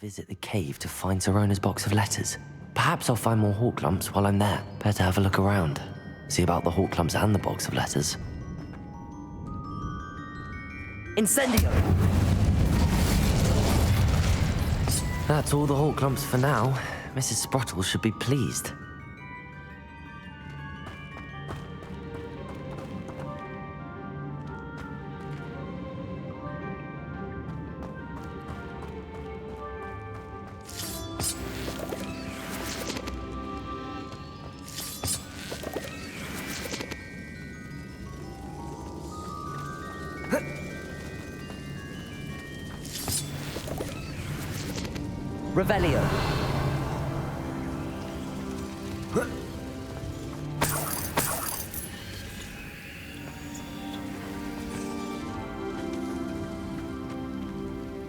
Visit the cave to find Zerona's box of letters. Perhaps I'll find more hawk lumps while I'm there. Better have a look around. See about the hawk lumps and the box of letters. Incendio! That's all the hawk lumps for now. Mrs. Sprottle should be pleased. Revelio.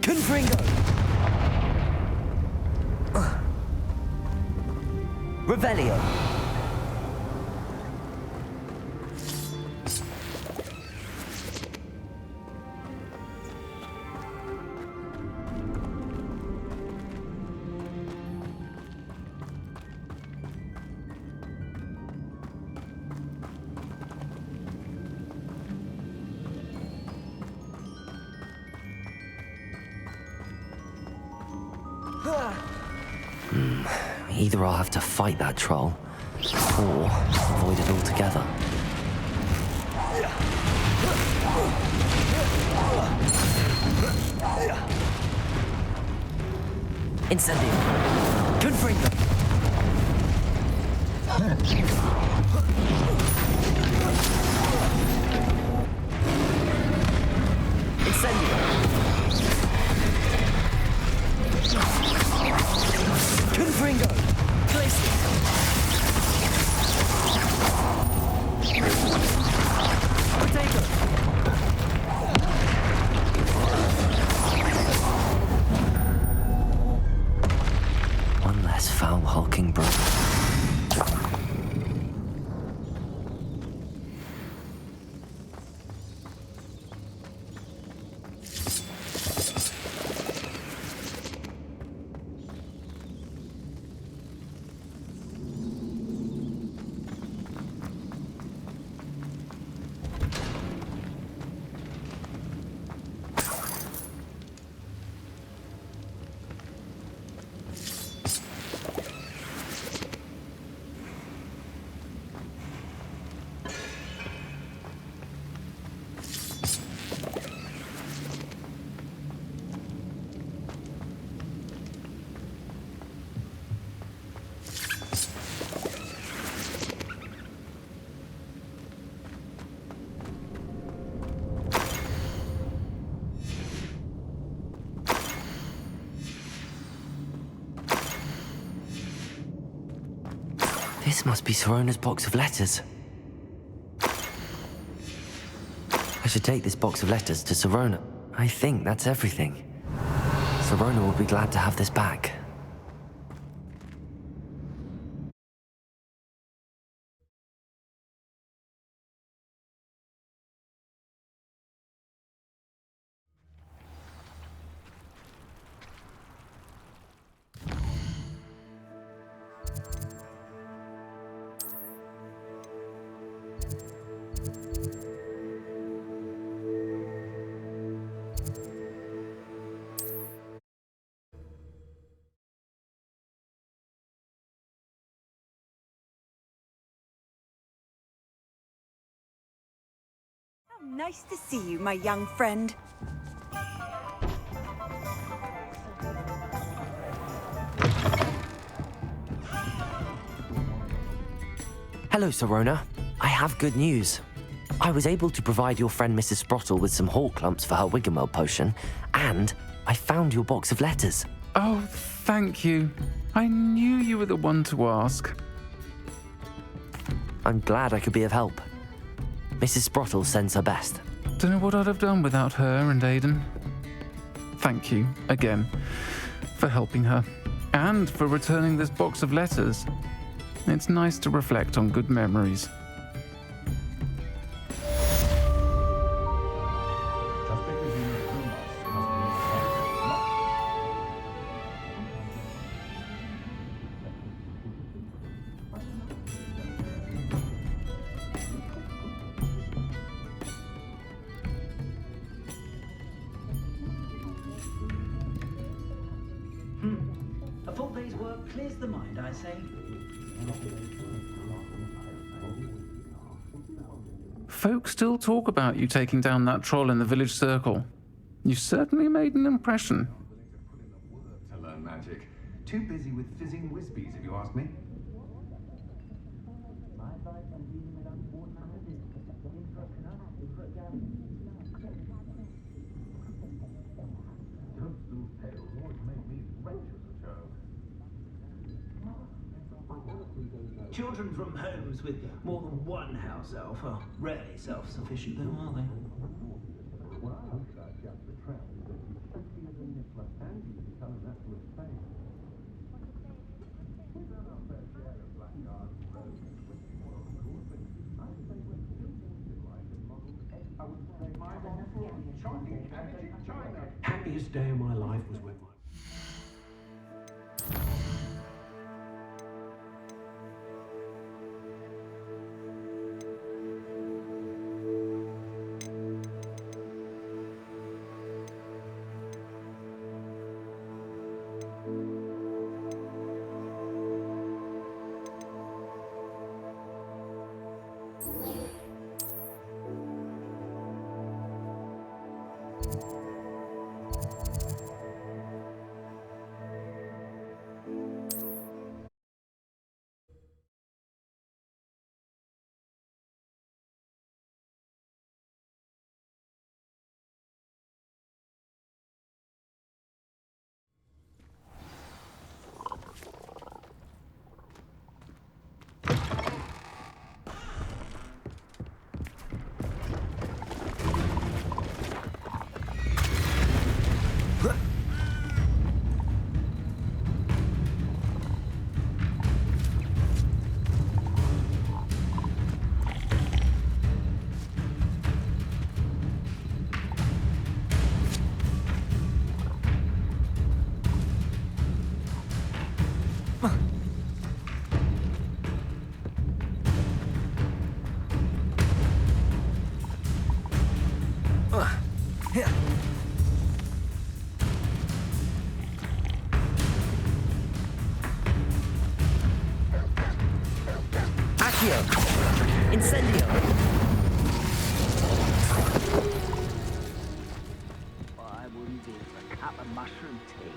Confringo. Revelio. Either I'll have to fight that troll, or avoid it altogether. Incendio! Confringo! Incendio! Confringo! Glacier! Potato! One less foul hulking brother. This must be Zerona's box of letters. I should take this box of letters to Zerona. I think that's everything. Zerona will be glad to have this back. Nice to see you, my young friend. Hello, Zerona. I have good news. I was able to provide your friend Mrs. Sprottle with some hawk lumps for her Wiggenweld potion, and I found your box of letters. Oh, thank you. I knew you were the one to ask. I'm glad I could be of help. Mrs. Sprottle sends her best. Don't know what I'd have done without her and Aidan. Thank you, again, for helping her, and for returning this box of letters. It's nice to reflect on good memories. the mind, I say. Folk still talk about you taking down that troll in the village circle. You certainly made an impression. To learn magic. Too busy with fizzing whizbees, if you ask me. Children from homes with more than one house elf are rarely self-sufficient, though, are they? Happiest day of my life was when my... Incendio! I wouldn't do it for a cup of mushroom tea.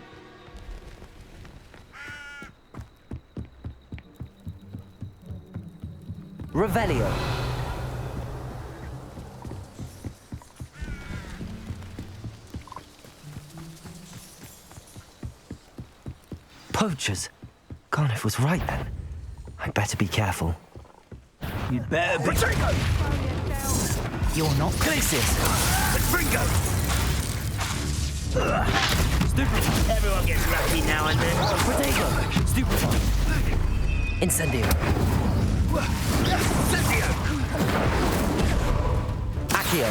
Revelio. Poachers. Garniff was right then. I'd better be careful. You'd better be... Rodrigo! You're not... Glacius! Rodrigo! Stupefy. Everyone gets lucky now and then. Rodrigo! Stupefy. Incendio! Incendio! Accio!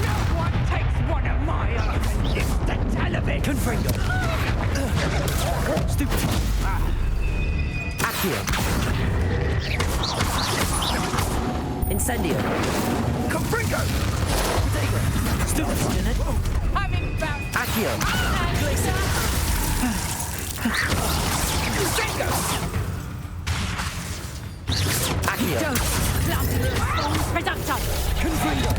No one takes one of my own and lives to tell of it! Confringo! Stupefy. Accio! Incendio! Confringo! Rodrigo! Stupefy in it! I'm inbound. Accio! Confringo! Accio! Clumsy little fool. Reducto. Confringo!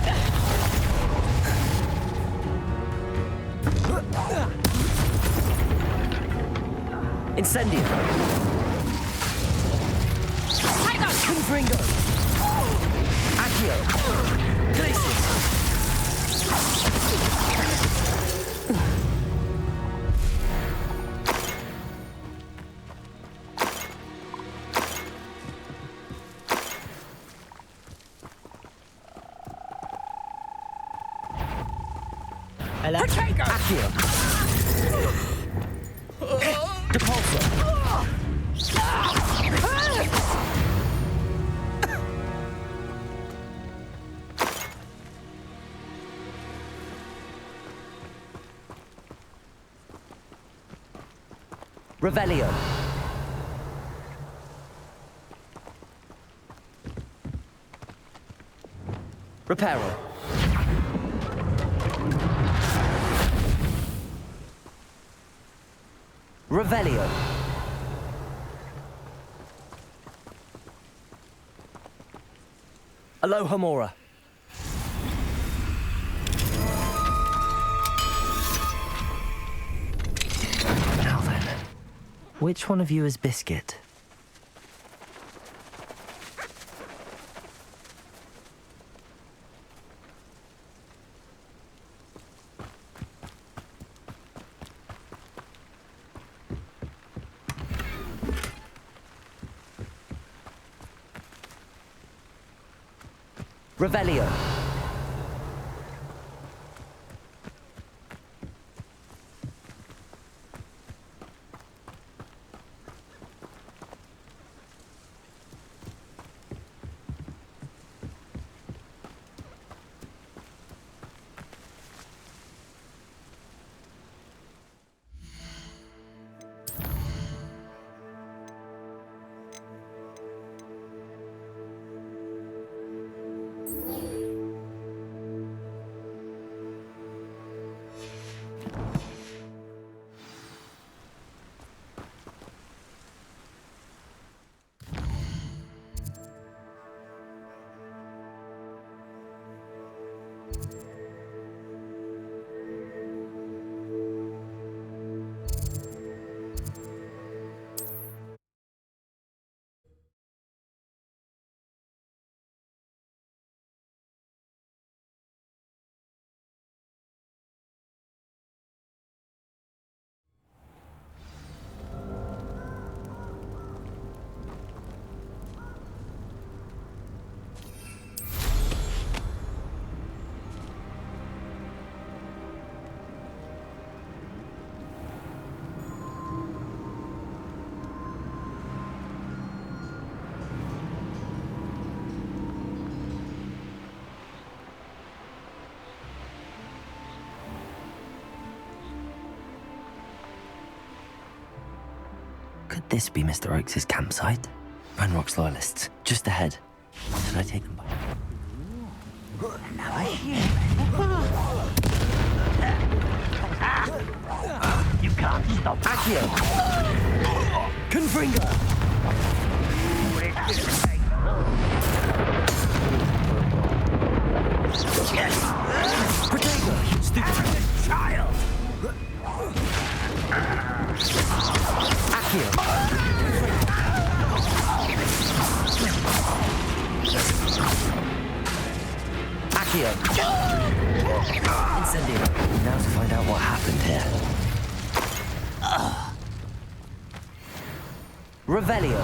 Incendio! Take us. Confringo! Accio! Glacius! Hello? Accio! Depulso! Revelio! Reparo! Revelio. Aloha Mora. Now then, which one of you is Biscuit? Revelio. Could this be Mr. Oakes' campsite? Ranrock's loyalists, just ahead. Should I take them by? You can't stop Accio! Confringo! Protego! Stupid child! Accio! Accio! Incendio! Now to find out what happened here. Revelio!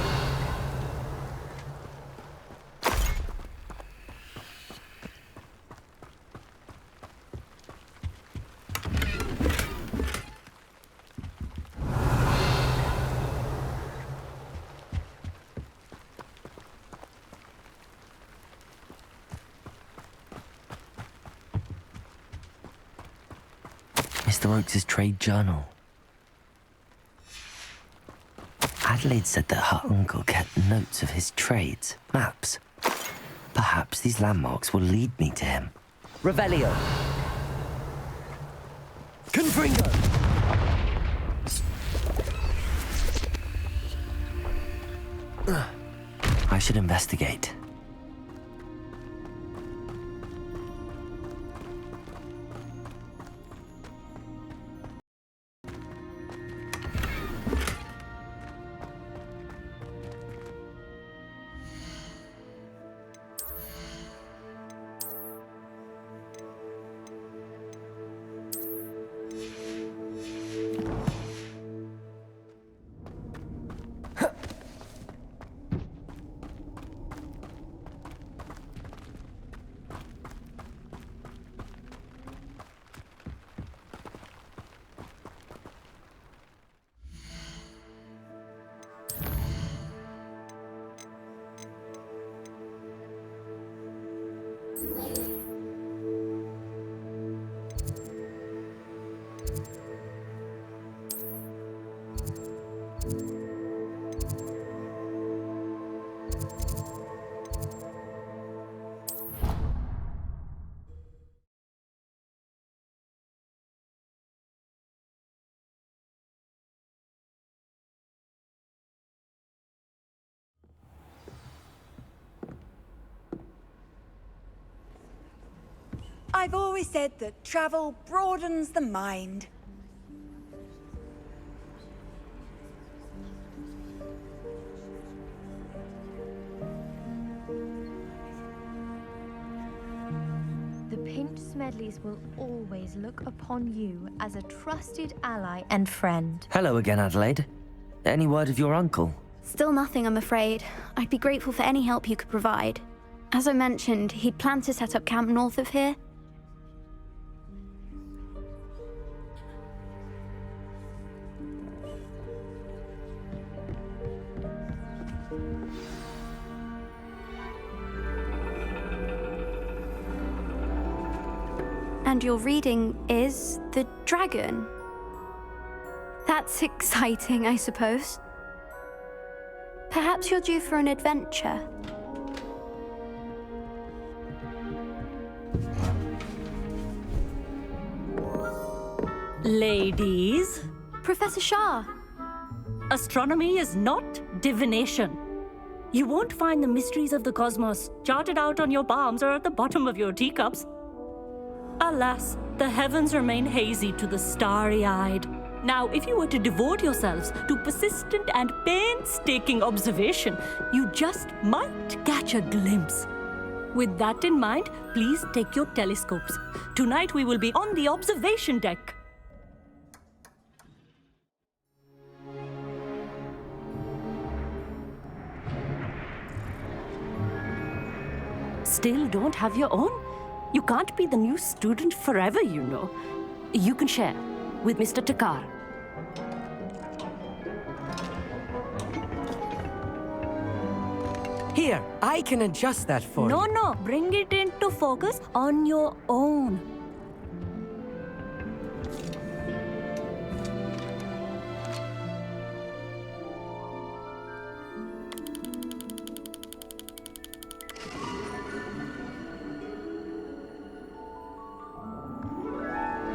Mr. Oakes' trade journal. Adelaide said that her uncle kept notes of his trades, maps. Perhaps these landmarks will lead me to him. Revelio! Confringo! I should investigate. I've always said that travel broadens the mind. The Pinch Smedleys will always look upon you as a trusted ally and friend. Hello again, Adelaide. Any word of your uncle? Still nothing, I'm afraid. I'd be grateful for any help you could provide. As I mentioned, he'd planned to set up camp north of here. And your reading is the dragon. That's exciting, I suppose. Perhaps you're due for an adventure. Ladies, Professor Shah. astronomy is not divination. You won't find the mysteries of the cosmos charted out on your palms or at the bottom of your teacups. Alas, the heavens remain hazy to the starry-eyed. Now, if you were to devote yourselves to persistent and painstaking observation, you just might catch a glimpse. With that in mind, please take your telescopes. Tonight we will be on the observation deck. Still don't have your own? You can't be the new student forever, you know. You can share with Mr. Takar. Here, I can adjust that for you. No, bring it into focus on your own.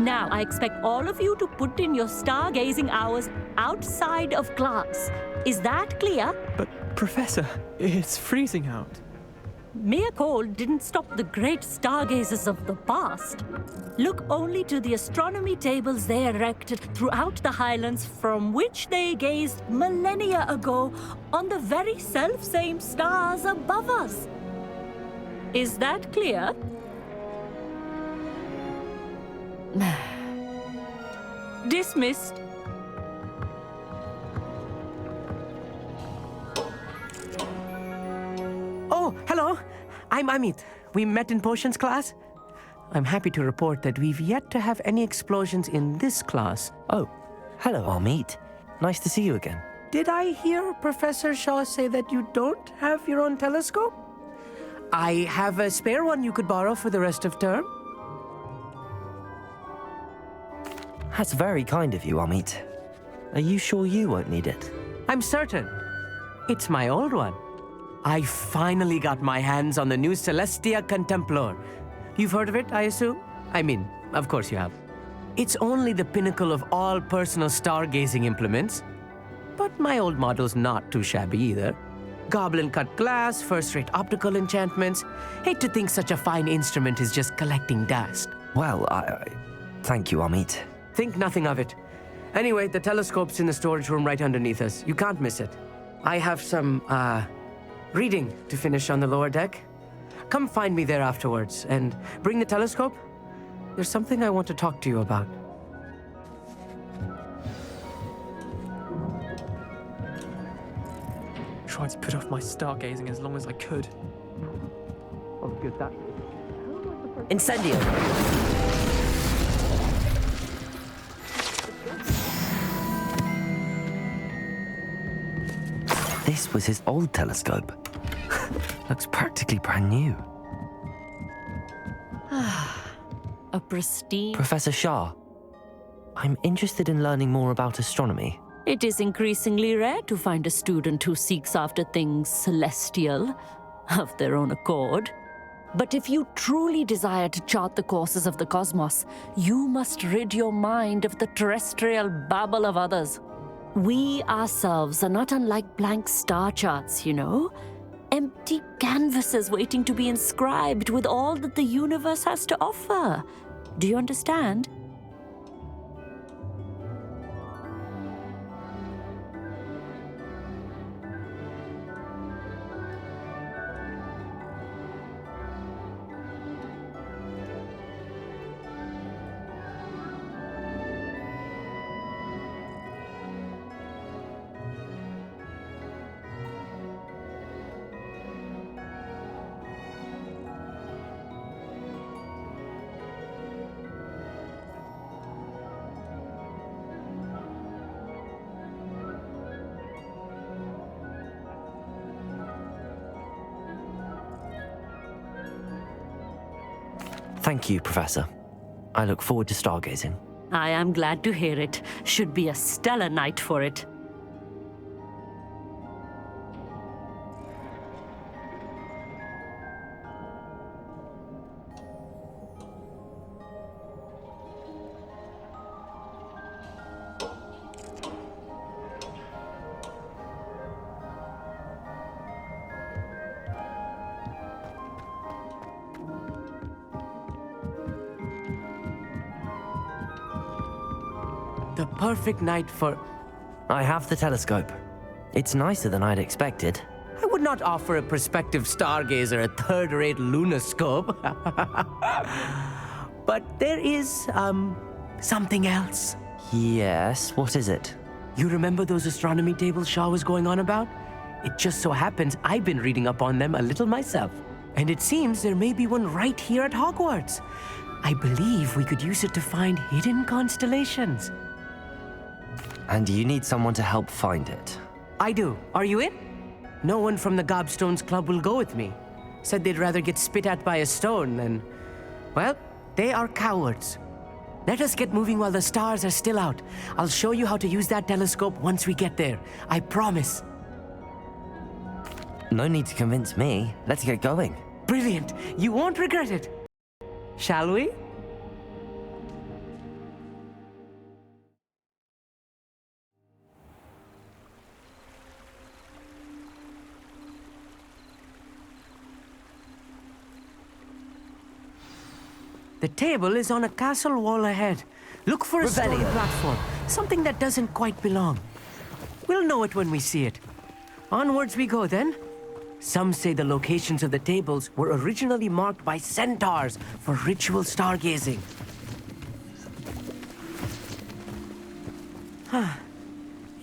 Now, I expect all of you to put in your stargazing hours outside of class. Is that clear? But, Professor, it's freezing out. Mere cold didn't stop the great stargazers of the past. Look only to the astronomy tables they erected throughout the highlands from which they gazed millennia ago on the very self-same stars above us. Is that clear? Dismissed. Oh, hello. I'm Amit. We met in potions class. I'm happy to report that we've yet to have any explosions in this class. Oh, hello, Amit. Nice to see you again. Did I hear Professor Shaw say that you don't have your own telescope? I have a spare one you could borrow for the rest of term. That's very kind of you, Amit. Are you sure you won't need it? I'm certain. It's my old one. I finally got my hands on the new Celestia Contemplor. You've heard of it, I assume? I mean, of course you have. It's only the pinnacle of all personal stargazing implements. But my old model's not too shabby either. Goblin-cut glass, first-rate optical enchantments. Hate to think such a fine instrument is just collecting dust. Well, thank you, Amit. Think nothing of it. Anyway, the telescope's in the storage room right underneath us. You can't miss it. I have some, reading to finish on the lower deck. Come find me there afterwards, and bring the telescope. There's something I want to talk to you about. Tried to put off my stargazing as long as I could. Oh, good, that. Incendio! This was his old telescope. Looks practically brand new. A pristine... Professor Shah, I'm interested in learning more about astronomy. It is increasingly rare to find a student who seeks after things celestial of their own accord. But if you truly desire to chart the courses of the cosmos, you must rid your mind of the terrestrial babble of others. We ourselves are not unlike blank star charts, you know. empty canvases waiting to be inscribed with all that the universe has to offer. Do you understand? Thank you, Professor. I look forward to stargazing. I am glad to hear it. Should be a stellar night for it. The perfect night for... I have the telescope. It's nicer than I'd expected. I would not offer a prospective stargazer a third-rate lunoscope. But there is, something else. Yes, what is it? You remember those astronomy tables Shaw was going on about? It just so happens I've been reading up on them a little myself. And it seems there may be one right here at Hogwarts. I believe we could use it to find hidden constellations. And you need someone to help find it. I do. Are you in? No one from the Gobstones Club will go with me. Said they'd rather get spit at by a stone than... Well, they are cowards. Let us get moving while the stars are still out. I'll show you how to use that telescope once we get there. I promise. No need to convince me. Let's get going. Brilliant. You won't regret it. Shall we? The table is on a castle wall ahead. Look for a stone platform, something that doesn't quite belong. We'll know it when we see it. Onwards we go then. Some say the locations of the tables were originally marked by centaurs for ritual stargazing.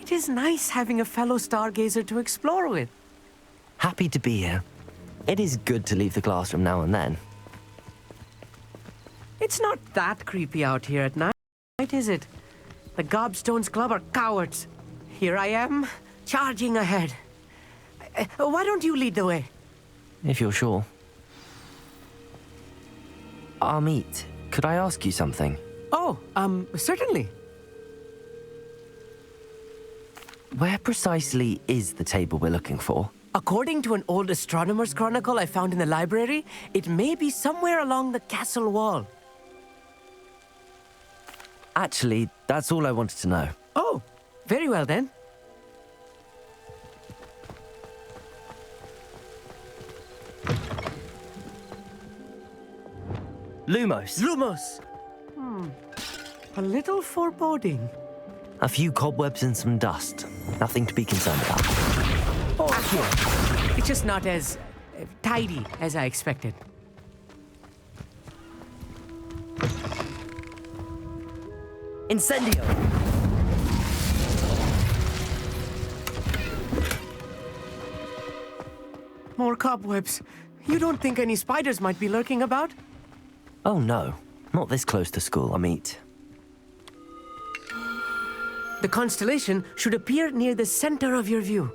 It is nice having a fellow stargazer to explore with. Happy to be here. It is good to leave the classroom now and then. It's not that creepy out here at night, is it? The Gobstones Club are cowards. Here I am, charging ahead. Why don't you lead the way? If you're sure. Amit, could I ask you something? Oh, certainly. Where precisely is the table we're looking for? According to an old astronomer's chronicle I found in the library, it may be somewhere along the castle wall. Actually, that's all I wanted to know. Oh, very well then. Lumos. Lumos! A little foreboding. A few cobwebs and some dust. Nothing to be concerned about. Oh, accurate. It's just not as tidy as I expected. Incendio! More cobwebs. You don't think any spiders might be lurking about? Oh no, not this close to school, Amit. The constellation should appear near the center of your view.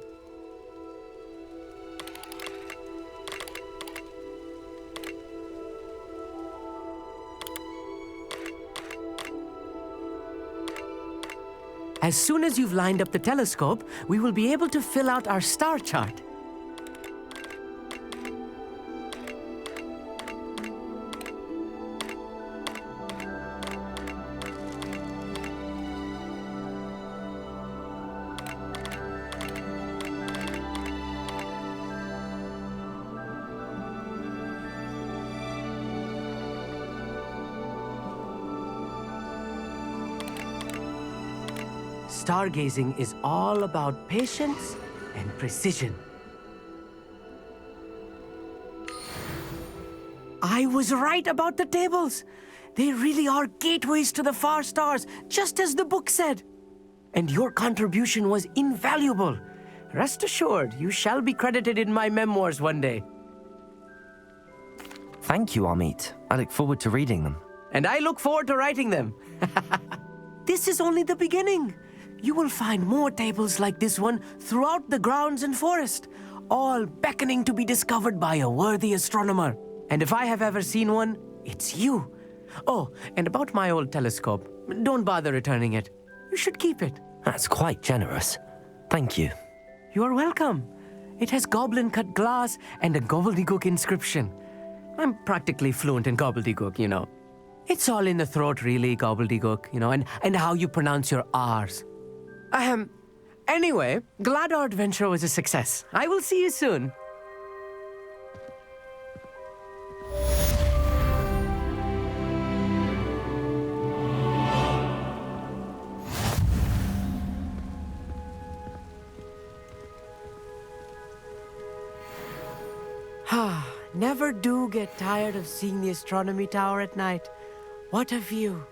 As soon as you've lined up the telescope, we will be able to fill out our star chart. Stargazing is all about patience and precision. I was right about the tables. They really are gateways to the far stars, just as the book said. And your contribution was invaluable. Rest assured, you shall be credited in my memoirs one day. Thank you, Amit. I look forward to reading them. And I look forward to writing them. This is only the beginning. You will find more tables like this one throughout the grounds and forest, all beckoning to be discovered by a worthy astronomer. And if I have ever seen one, it's you. Oh, and about my old telescope, don't bother returning it. You should keep it. That's quite generous. Thank you. You are welcome. It has goblin-cut glass and a gobbledygook inscription. I'm practically fluent in gobbledygook, you know. It's all in the throat, really, gobbledygook, you know, and how you pronounce your R's. Anyway, glad our adventure was a success. I will see you soon. Never do get tired of seeing the astronomy tower at night. What a view.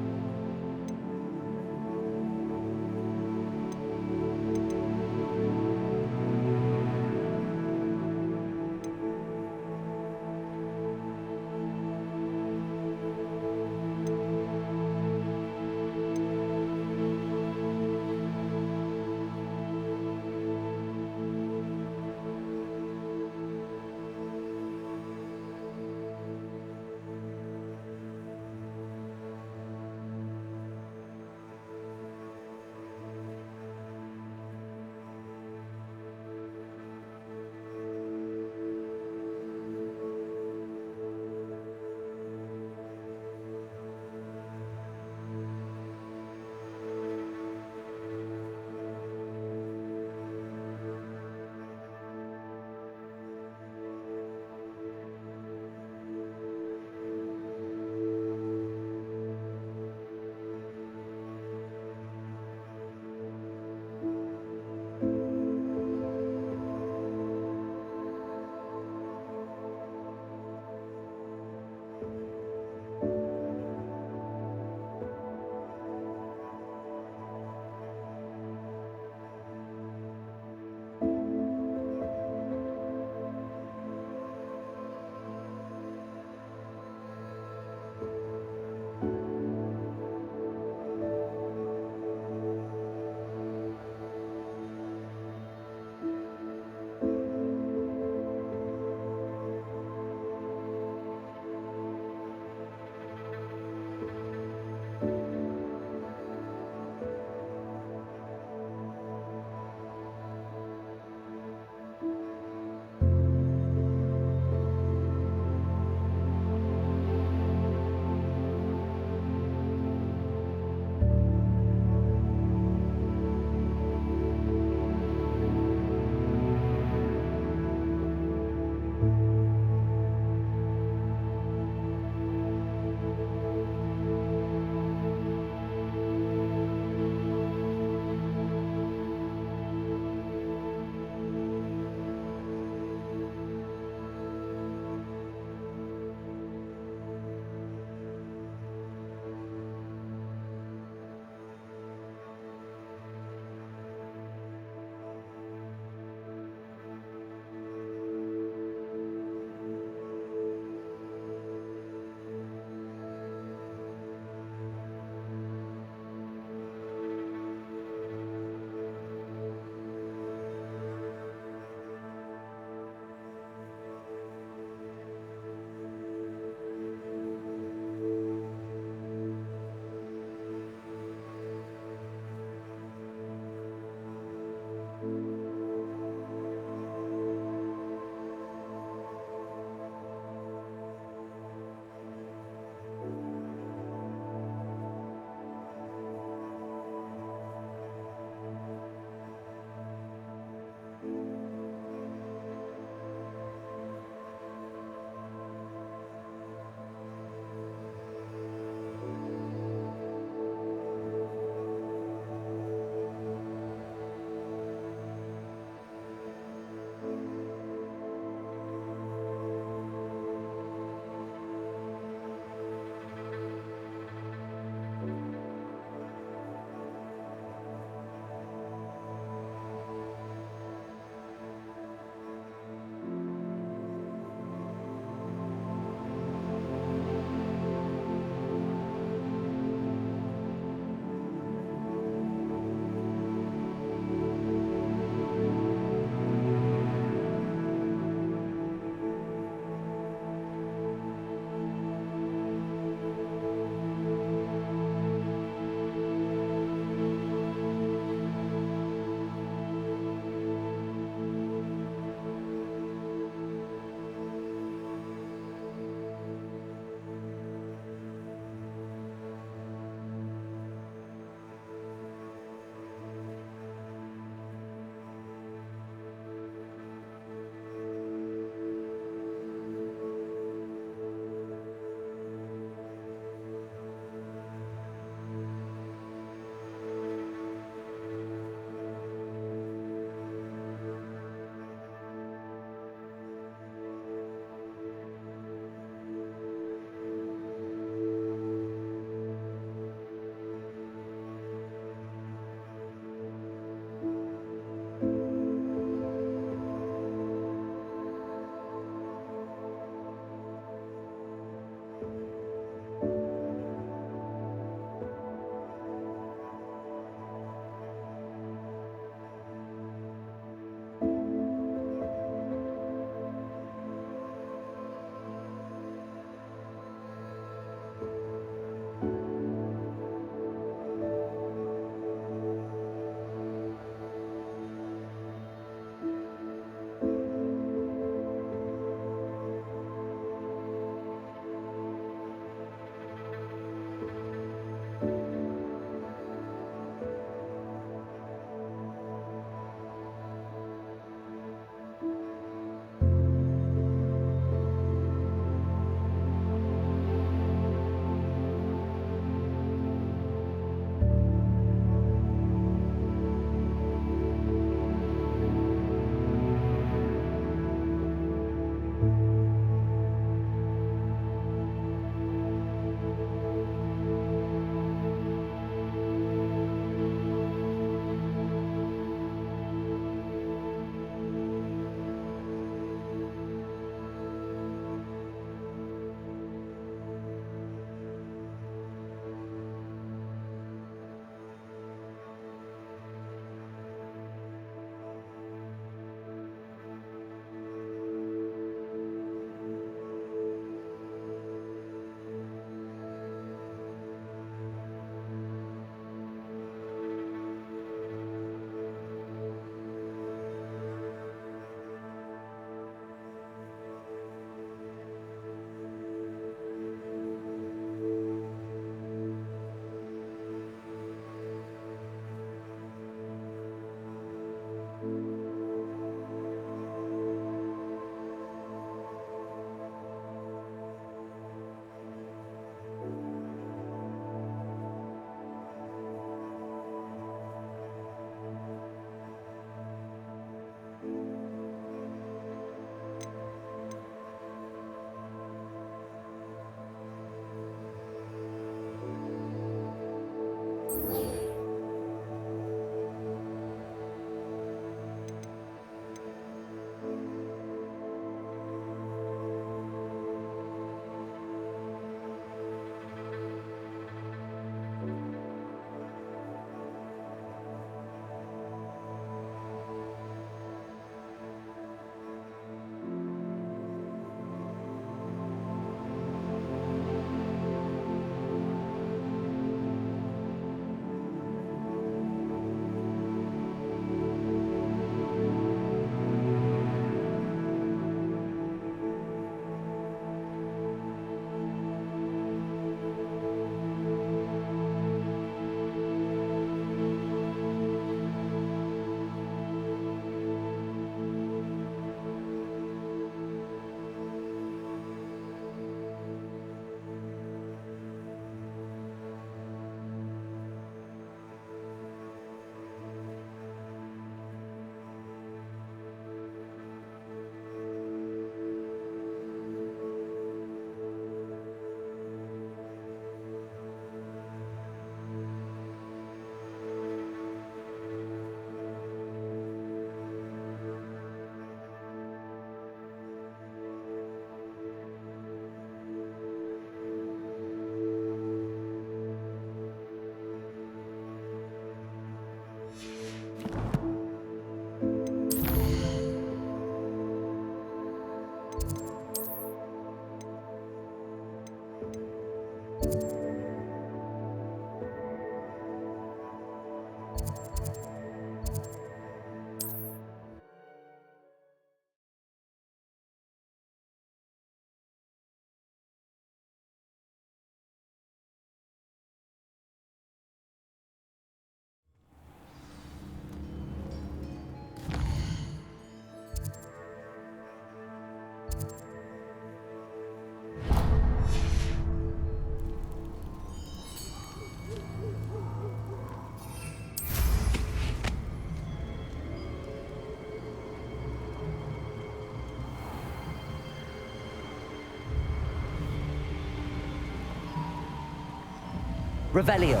Revelio.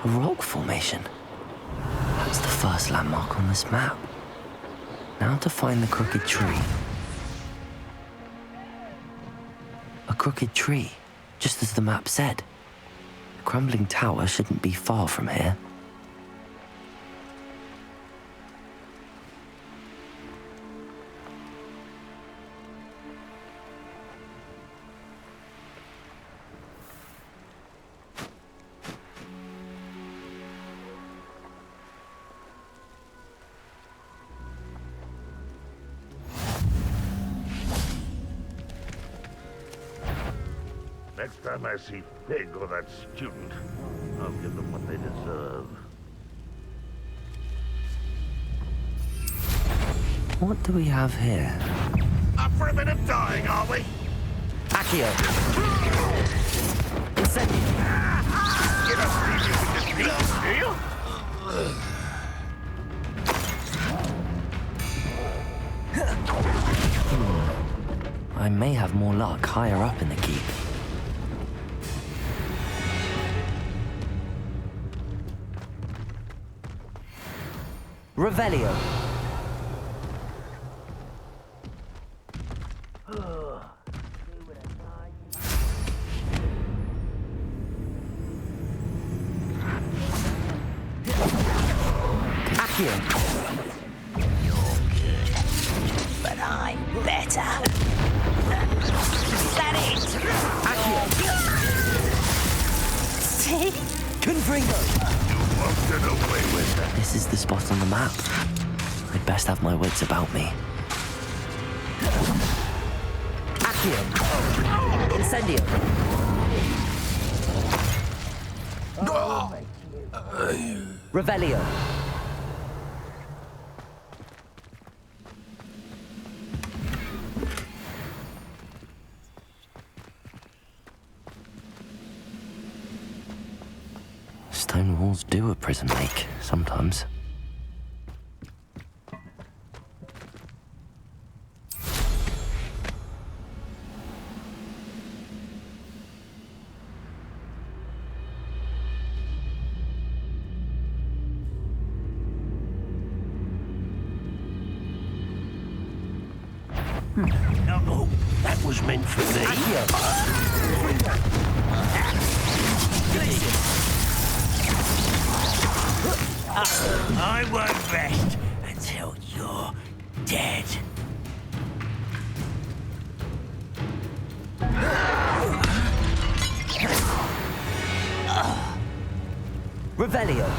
A rock formation. That's the first landmark on this map. Now to find the crooked tree. A crooked tree, just as the map said. The crumbling tower shouldn't be far from here. Next time I see Pig or that student, I'll give them what they deserve. What do we have here? Up for a bit of dying, are we? Accio! Incendio! You don't think you can just beat, do you? I may have more luck higher up in the keep. Revelio. Accio. You're good, but I'm better. Is that it? Accio. See? Confringo. You won't get away with that. This is the spot on the map. I'd best have my wits about me. Accio. Incendio. Revelio. Stone walls do a prison make, sometimes. Oh, that was meant for me. I won't rest until you're dead. Revelio.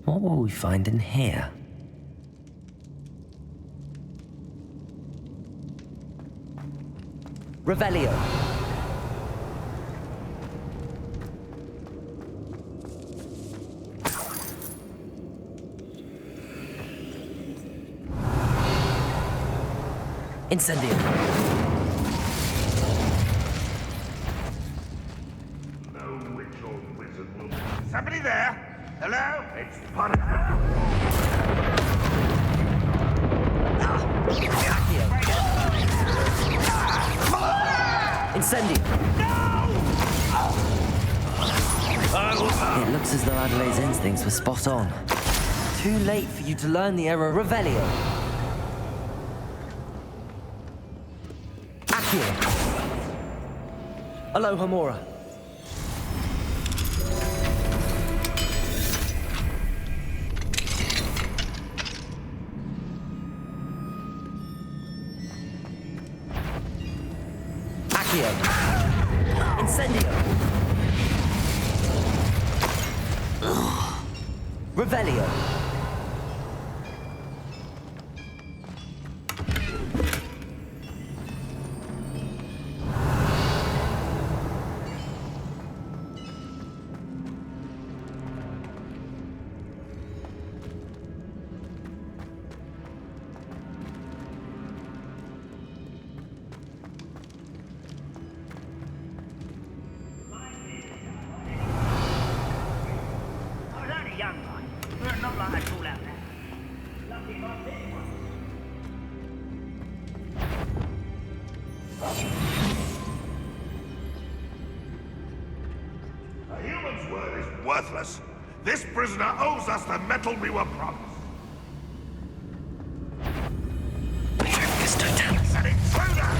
What will we find in here? Revelio. Incendio. No witch or wizard will... Somebody there? Hello? It's Potter. Incendio. It looks as though Adelaide's instincts were spot on. Too late for you to learn the error. Revelio. Accio. Aloha Mora. Incendio. Revelio. A human's word is worthless. This prisoner owes us the metal we were promised. An intruder!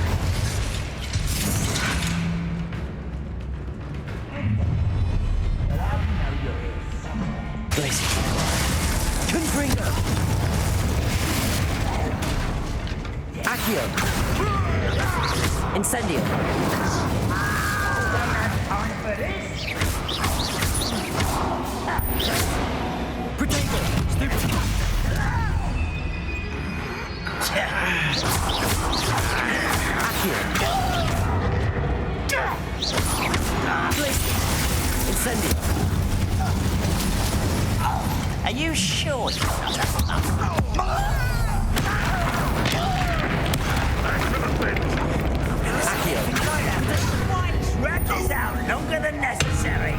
Blaze. Confringo. Accio. Incendio. Protego. Stupid. Accio. Blaze. Incendio. Are you sure? Accio. Wrap this out longer than necessary.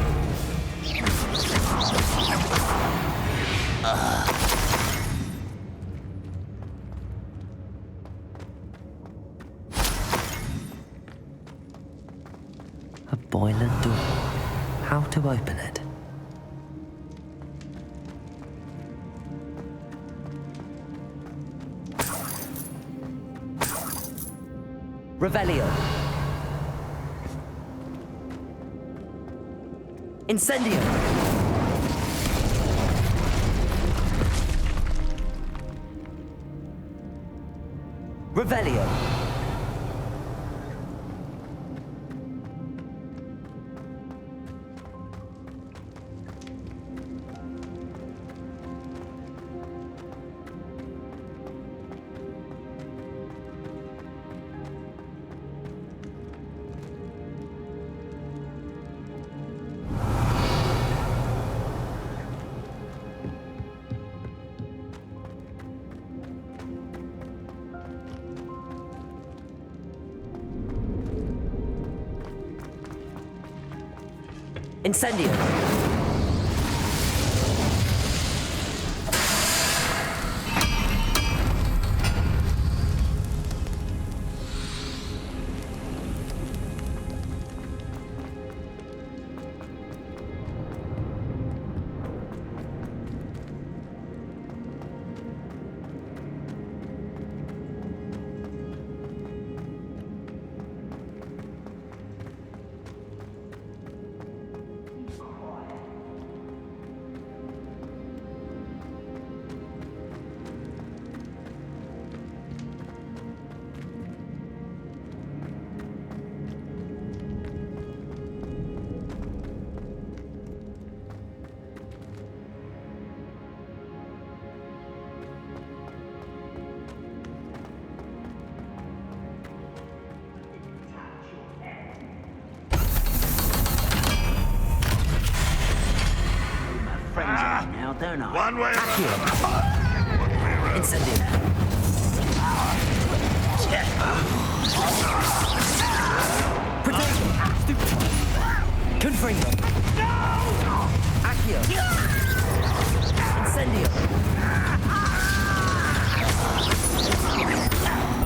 A boiler door. How to open it? Revelio. Incendio. Revelio. Incendio. Now, don't I? One way or Incendio. Protego. Confringo. Accio. Incendio.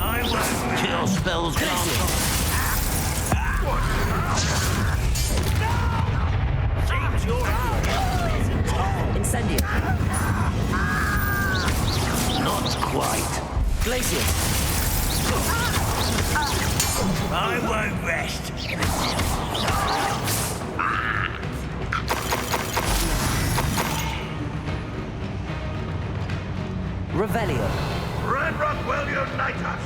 I won't kill spells granted. Seems you're out. Incendio. Not quite. Glacier. I won't rest. Revelio. Red Rock will unite us!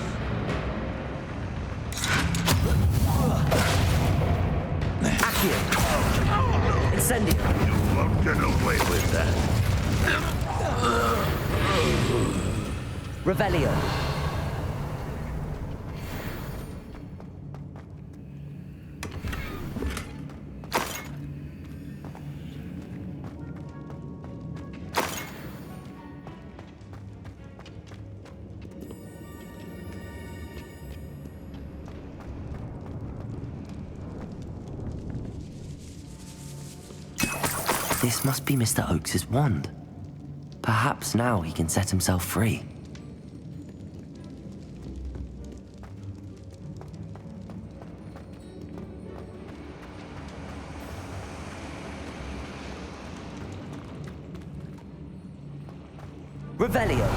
Accio. Incendio. You won't get away with that. Revelio. This must be Mr. Oakes's wand. Perhaps now he can set himself free. Revelio.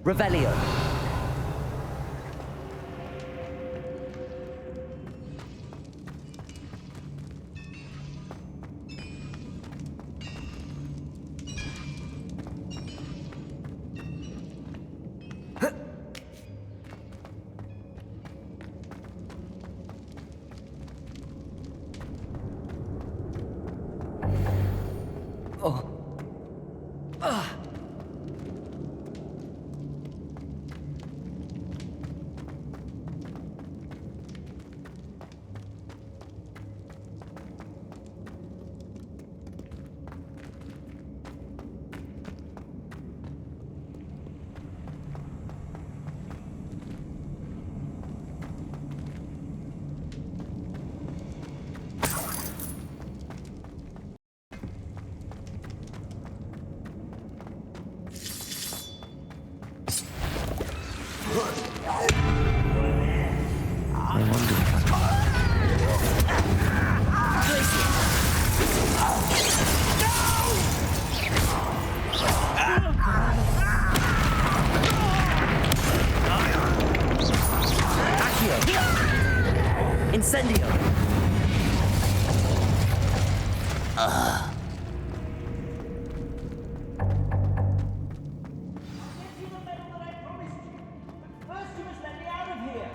Revelio. Incendio! First, you must let me out of here.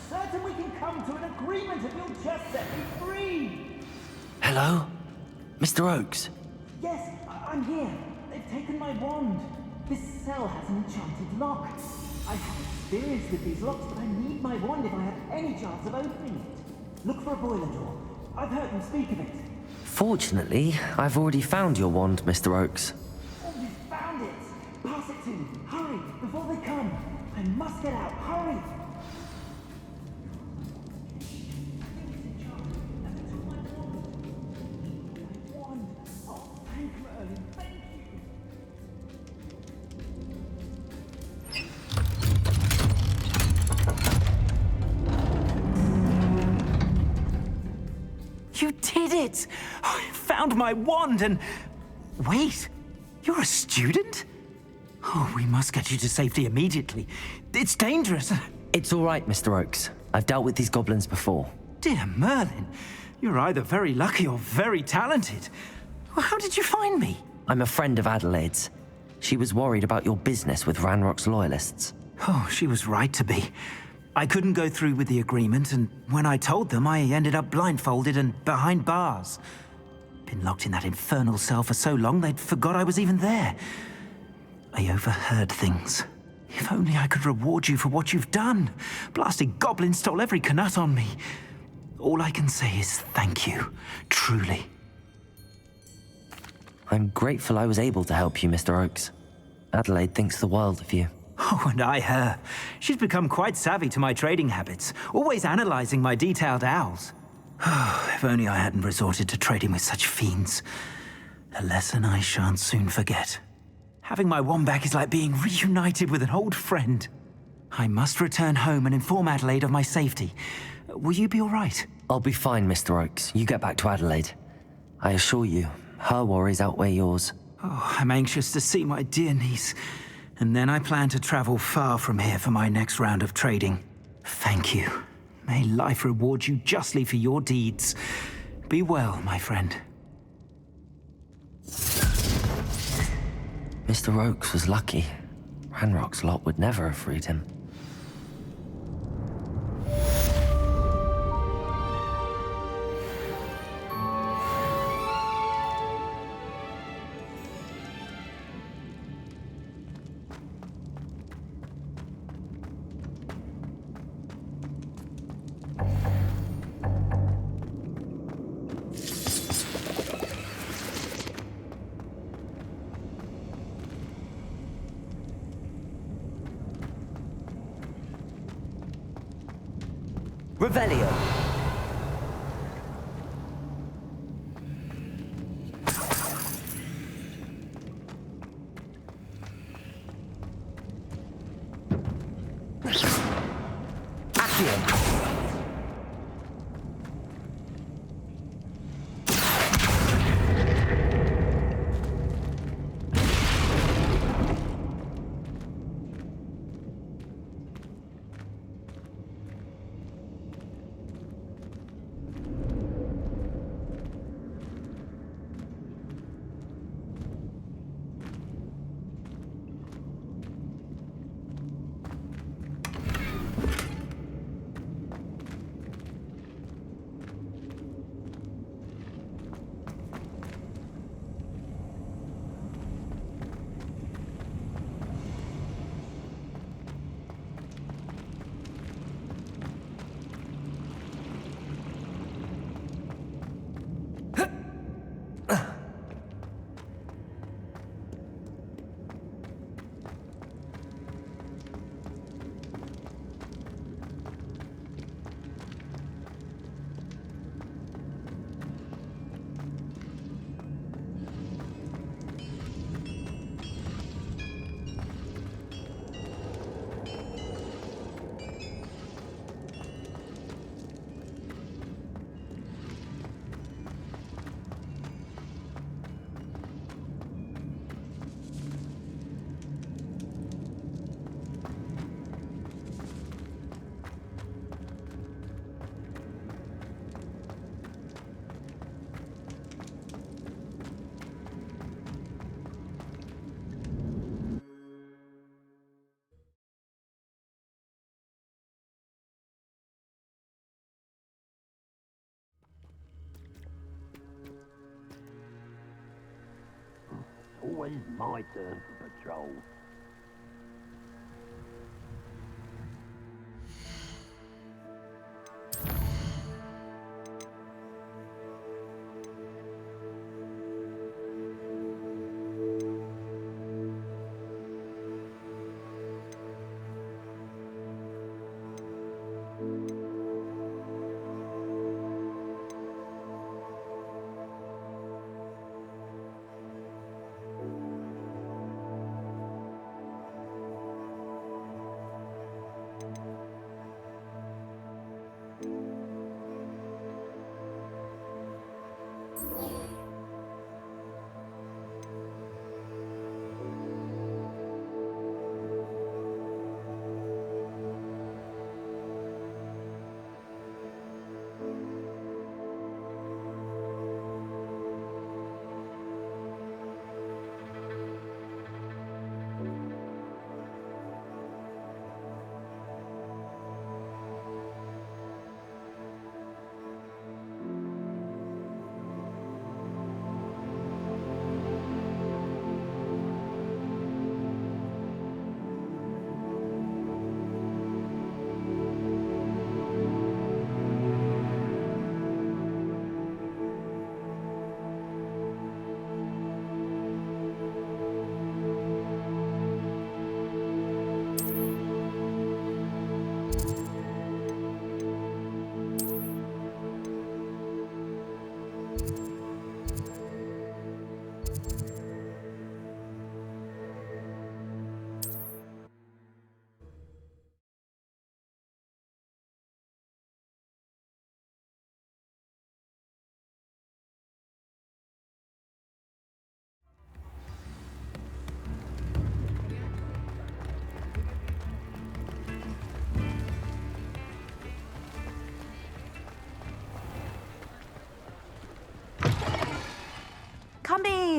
Certain we can come to an agreement if you'll just set me free. Hello? Mr. Oakes? Yes, I'm here. They've taken my wand. This cell has an enchanted lock. I have experience with these locks, but I need my wand if I have any chance of opening it. Look for a boiler door. I've heard them speak of it. Fortunately, I've already found your wand, Mr. Oakes. Oh, you found it! Pass it to me. Hurry, before they come. I must get out. Hurry! You did it! I found my wand and... Wait, you're a student? Oh, we must get you to safety immediately. It's dangerous. It's all right, Mr. Oakes. I've dealt with these goblins before. Dear Merlin, you're either very lucky or very talented. Well, how did you find me? I'm a friend of Adelaide's. She was worried about your business with Ranrock's loyalists. Oh, she was right to be. I couldn't go through with the agreement, and when I told them, I ended up blindfolded and behind bars. Been locked in that infernal cell for so long, they'd forgot I was even there. I overheard things. If only I could reward you for what you've done. Blasted goblins stole every knut on me. All I can say is thank you, truly. I'm grateful I was able to help you, Mr. Oakes. Adelaide thinks the world of you. Oh, and I her. She's become quite savvy to my trading habits, always analyzing my detailed owls. If only I hadn't resorted to trading with such fiends. A lesson I shan't soon forget. Having my wand back is like being reunited with an old friend. I must return home and inform Adelaide of my safety. Will you be all right? I'll be fine, Mr. Oakes. You get back to Adelaide. I assure you, her worries outweigh yours. Oh, I'm anxious to see my dear niece. And then I plan to travel far from here for my next round of trading. Thank you. May life reward you justly for your deeds. Be well, my friend. Mr. Oakes was lucky. Ranrock's lot would never have freed him. Revelio. Accio. Always my turn for patrol.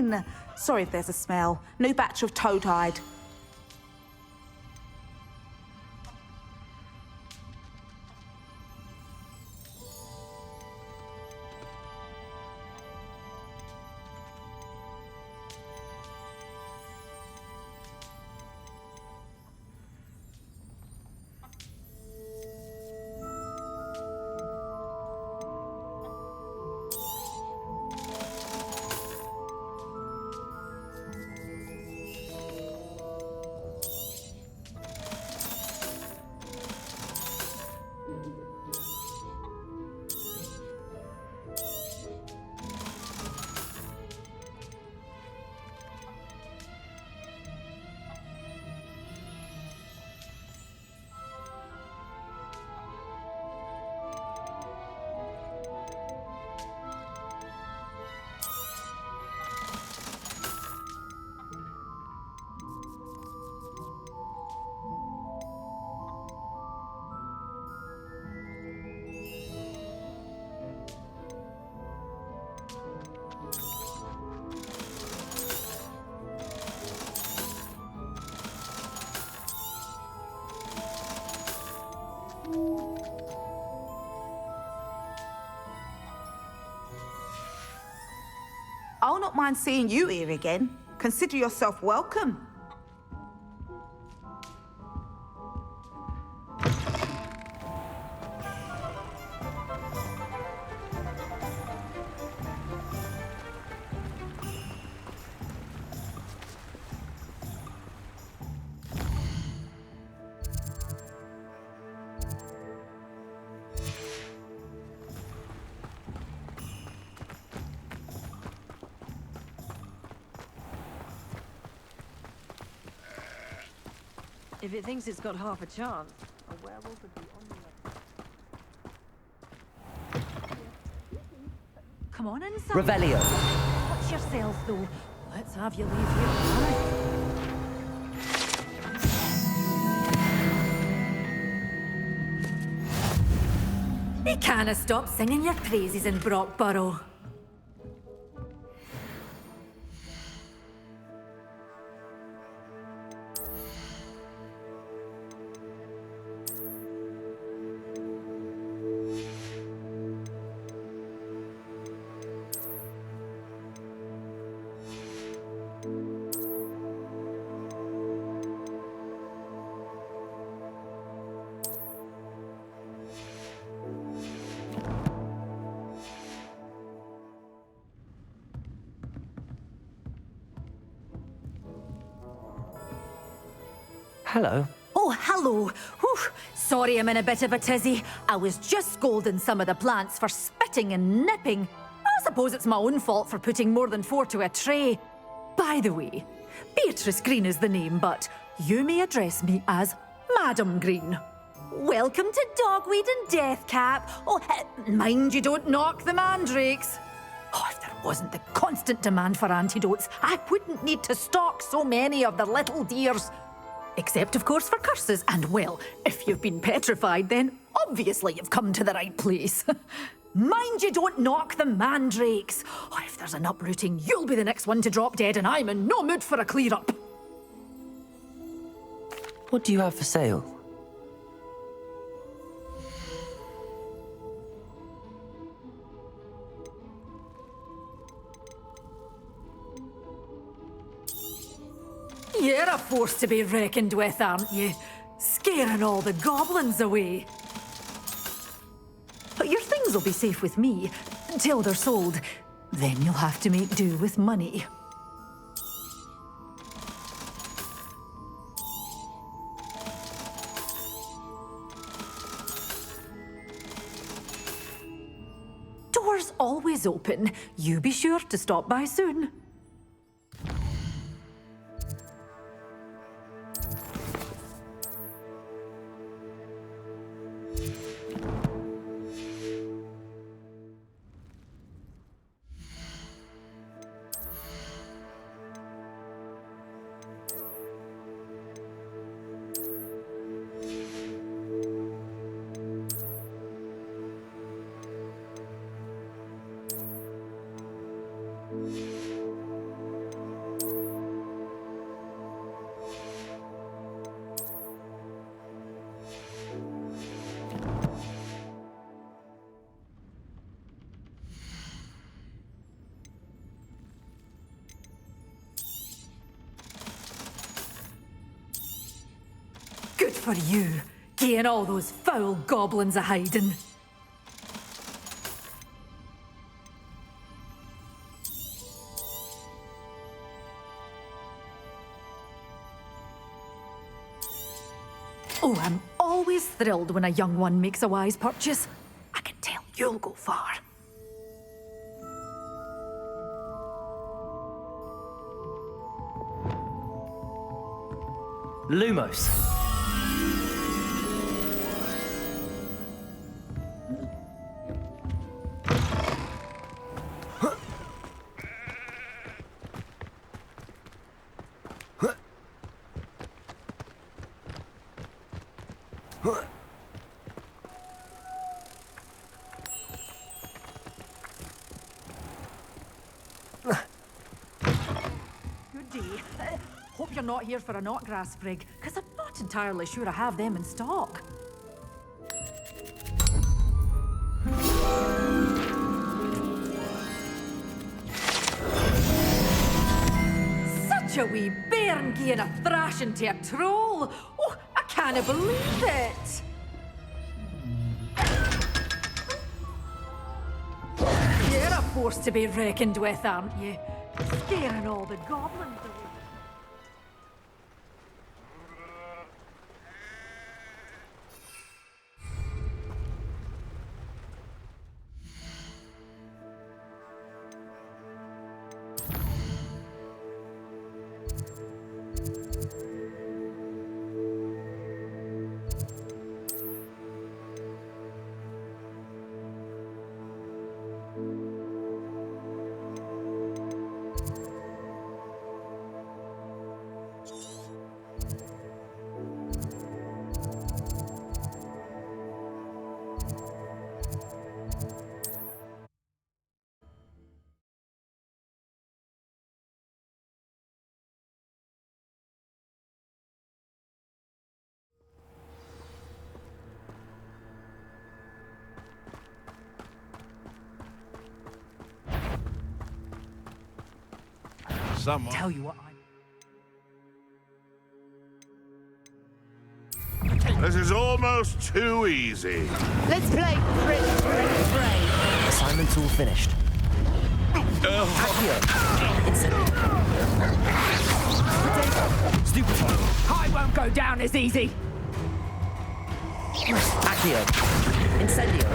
fine. Sorry if there's a smell. New batch of toad-hide. I'll not mind seeing you here again. Consider yourself welcome. If it thinks it's got half a chance, a werewolf would be on the... Come on inside. Revelio. Watch yourself, though. Let's have you leave here alive. You can't stop singing your praises in Brockborough. Hello. Oh, hello. Whew. Sorry I'm in a bit of a tizzy. I was just scolding some of the plants for spitting and nipping. I suppose it's my own fault for putting more than 4 to a tray. By the way, Beatrice Green is the name, but you may address me as Madam Green. Welcome to Dogweed and Deathcap. Oh, mind you don't knock the mandrakes. Oh, if there wasn't the constant demand for antidotes, I wouldn't need to stock so many of the little dears. Except, of course, for curses. And, well, if you've been petrified, then obviously you've come to the right place. Mind you don't knock the mandrakes. Oh, if there's an uprooting, you'll be the next one to drop dead, and I'm in no mood for a clear-up. What do you have for sale? You're a force to be reckoned with, aren't you? Scaring all the goblins away. But your things will be safe with me until they're sold. Then you'll have to make do with money. Doors always open. You be sure to stop by soon. for you, getting all those foul goblins a hiding. Oh, I'm always thrilled when a young one makes a wise purchase. I can tell you'll go far. Lumos. Good day. Hope you're not here for a knotgrass sprig, because I'm not entirely sure I have them in stock. Such a wee bairn giving a thrashing to a troll! Oh, I can't believe it! You're a force to be reckoned with, aren't you? Scaring all the goblins away. Someone. Tell you what, This is almost too easy. Let's play Prince Brave. Assignment's all finished. Accio. Stupefy. I won't go down as easy. Accio. Incendio.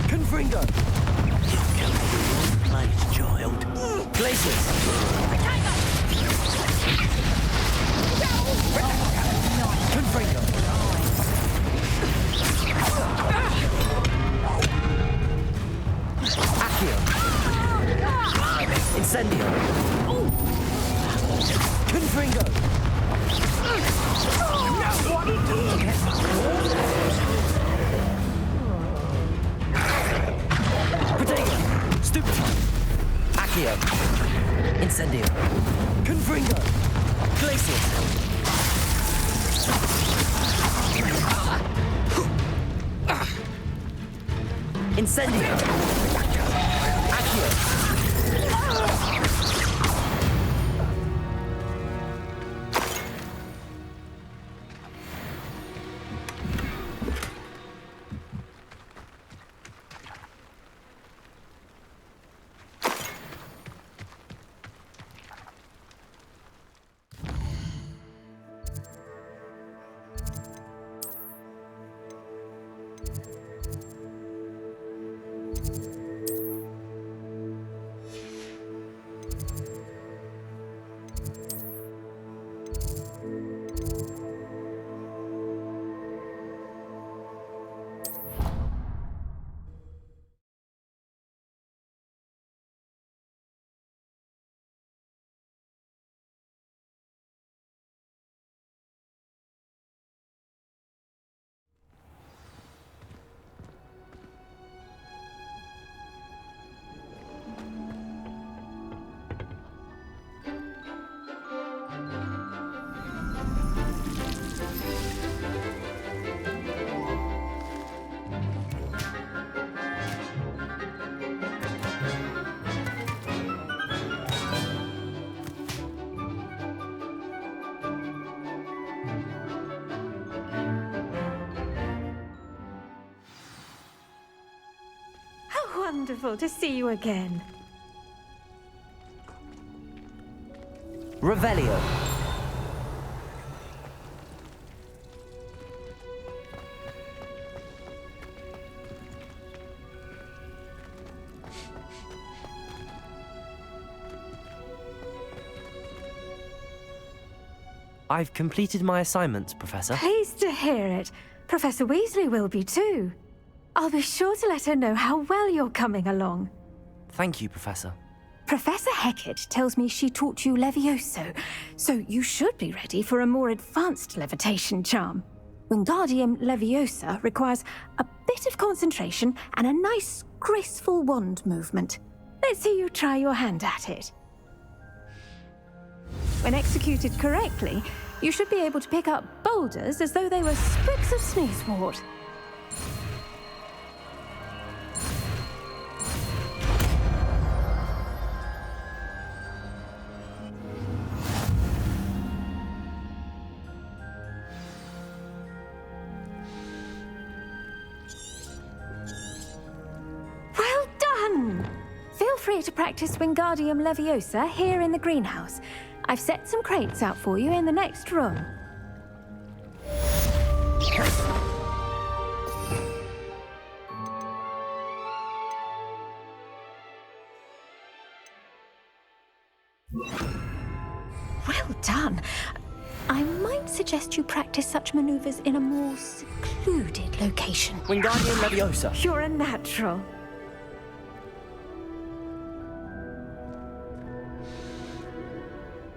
Confringo. You'll kill me. Nice child. Glaciers. Confringo. Accio. Incendio. Confringo. Protego. Stupefy. Accio. Incendio. Confringo. Glaciers. Incendio. Accio. wonderful to see you again. Revelio. I've completed my assignments, Professor. Pleased to hear it. Professor Weasley will be too. I'll be sure to let her know how well you're coming along. Thank you, Professor. Professor Hecat tells me she taught you Levioso, so you should be ready for a more advanced levitation charm. Wingardium Leviosa requires a bit of concentration and a nice, graceful wand movement. Let's see you try your hand at it. When executed correctly, you should be able to pick up boulders as though they were sprigs of sneezewort. Well done! Feel free to practice Wingardium Leviosa here in the greenhouse. I've set some crates out for you in the next room. Well done. I might suggest you practice such maneuvers in a more secluded location. Wingardium Leviosa. You're a natural.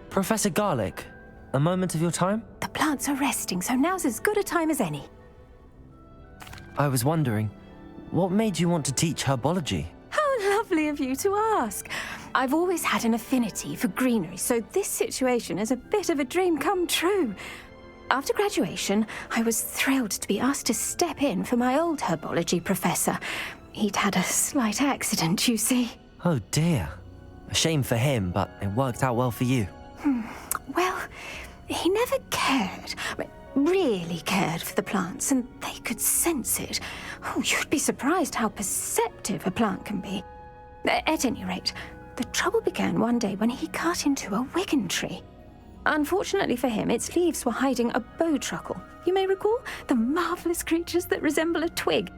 Professor Garlick, a moment of your time? The plants are resting, so now's as good a time as any. I was wondering, what made you want to teach herbology? How lovely of you to ask. I've always had an affinity for greenery, so this situation is a bit of a dream come true. After graduation, I was thrilled to be asked to step in for my old herbology professor. He'd had a slight accident, you see. Oh dear. A shame for him, but it worked out well for you. Well, he never cared, really cared for the plants, and they could sense it. Oh, you'd be surprised how perceptive a plant can be. At any rate, the trouble began one day when he cut into a wigan tree. Unfortunately for him, its leaves were hiding a bowtruckle. You may recall the marvelous creatures that resemble a twig.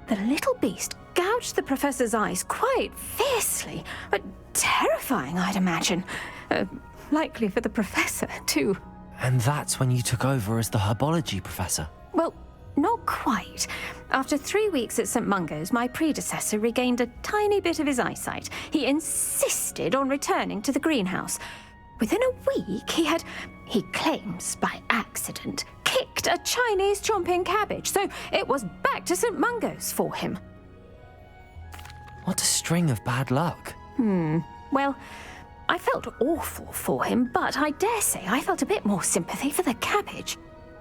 The little beast gouged the professor's eyes quite fiercely, but terrifying, I'd imagine. Likely for the professor, too. And that's when you took over as the herbology professor? Well, not quite. After 3 weeks at St. Mungo's, my predecessor regained a tiny bit of his eyesight. He insisted on returning to the greenhouse. Within a week, he claims by accident, kicked a Chinese chomping cabbage, so it was back to St. Mungo's for him. What a string of bad luck. Well, I felt awful for him, but I dare say I felt a bit more sympathy for the cabbage.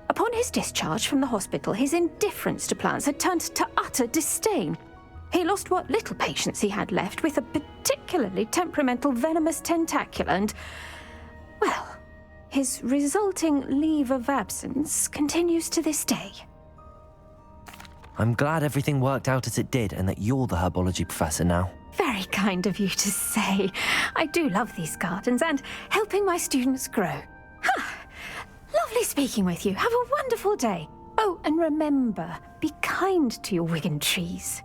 Upon his discharge from the hospital, his indifference to plants had turned to utter disdain. He lost what little patience he had left with a particularly temperamental venomous tentacula and, well, his resulting leave of absence continues to this day. I'm glad everything worked out as it did and that you're the herbology professor now. Very kind of you to say. I do love these gardens and helping my students grow. Lovely speaking with you. Have a wonderful day. Oh, and remember, be kind to your wigan trees.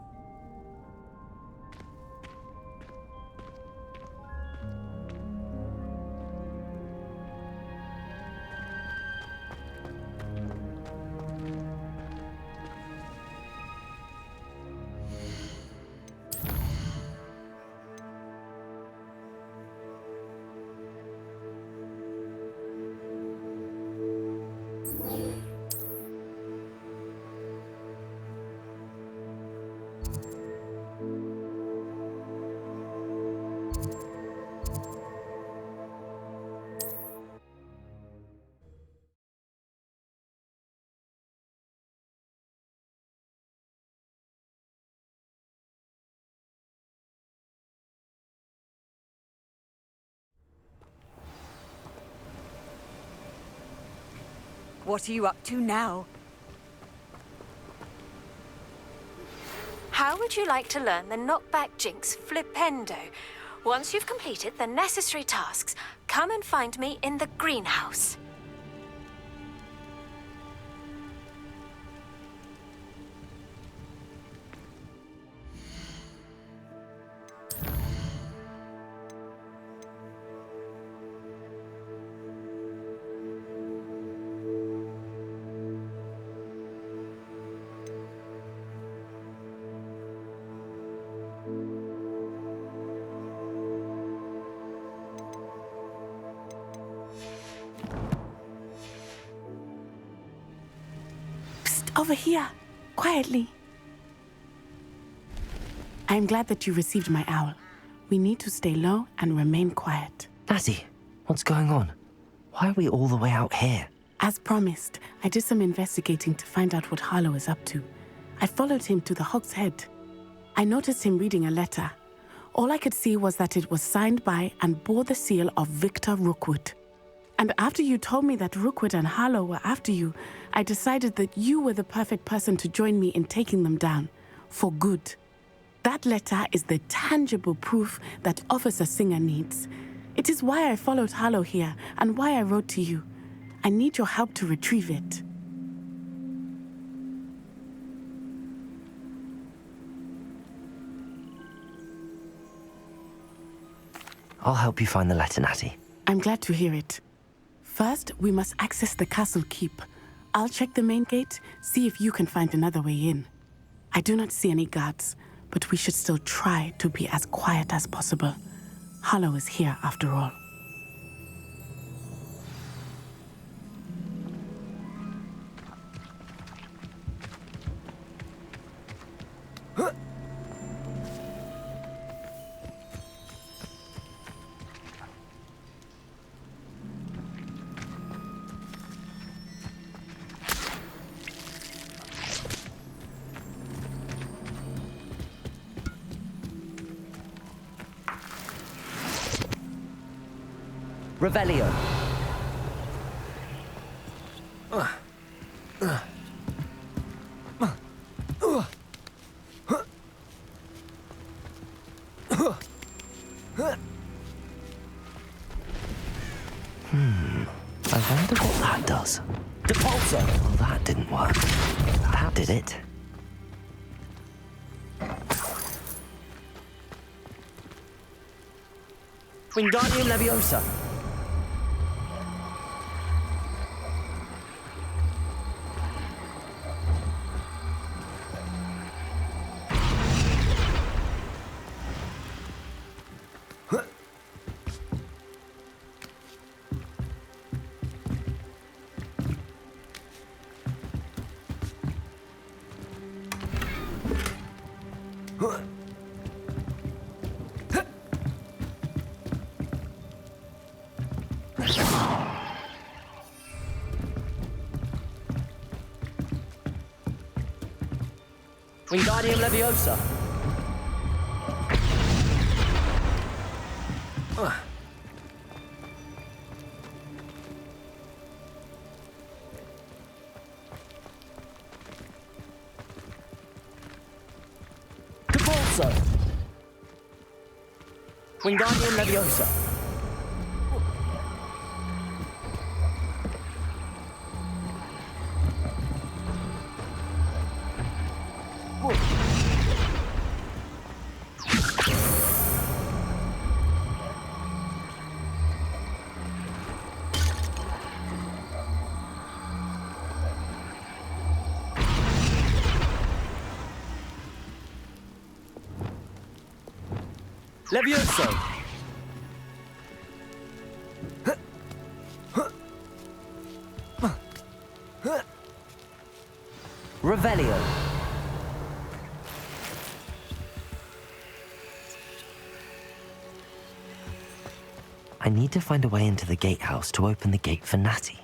What are you up to now? How would you like to learn the knockback jinx flipendo? Once you've completed the necessary tasks, come and find me in the greenhouse. Over here, quietly. I am glad that you received my owl. We need to stay low and remain quiet. Natty, what's going on? Why are we all the way out here? As promised, I did some investigating to find out what Harlow is up to. I followed him to the Hog's Head. I noticed him reading a letter. All I could see was that it was signed by and bore the seal of Victor Rookwood. And after you told me that Rookwood and Harlow were after you, I decided that you were the perfect person to join me in taking them down. For good. That letter is the tangible proof that Officer Singer needs. It is why I followed Harlow here and why I wrote to you. I need your help to retrieve it. I'll help you find the letter, Natty. I'm glad to hear it. First, we must access the castle keep. I'll check the main gate, see if you can find another way in. I do not see any guards, but we should still try to be as quiet as possible. Harlow is here after all. Revelio. I wonder what that does. Depulso! Well, that didn't work. That did it. Wingardium Leviosa. Wingardium Leviosa. Depulso. Wingardium Leviosa. Levioso. Revelio. I need to find a way into the gatehouse to open the gate for Natty.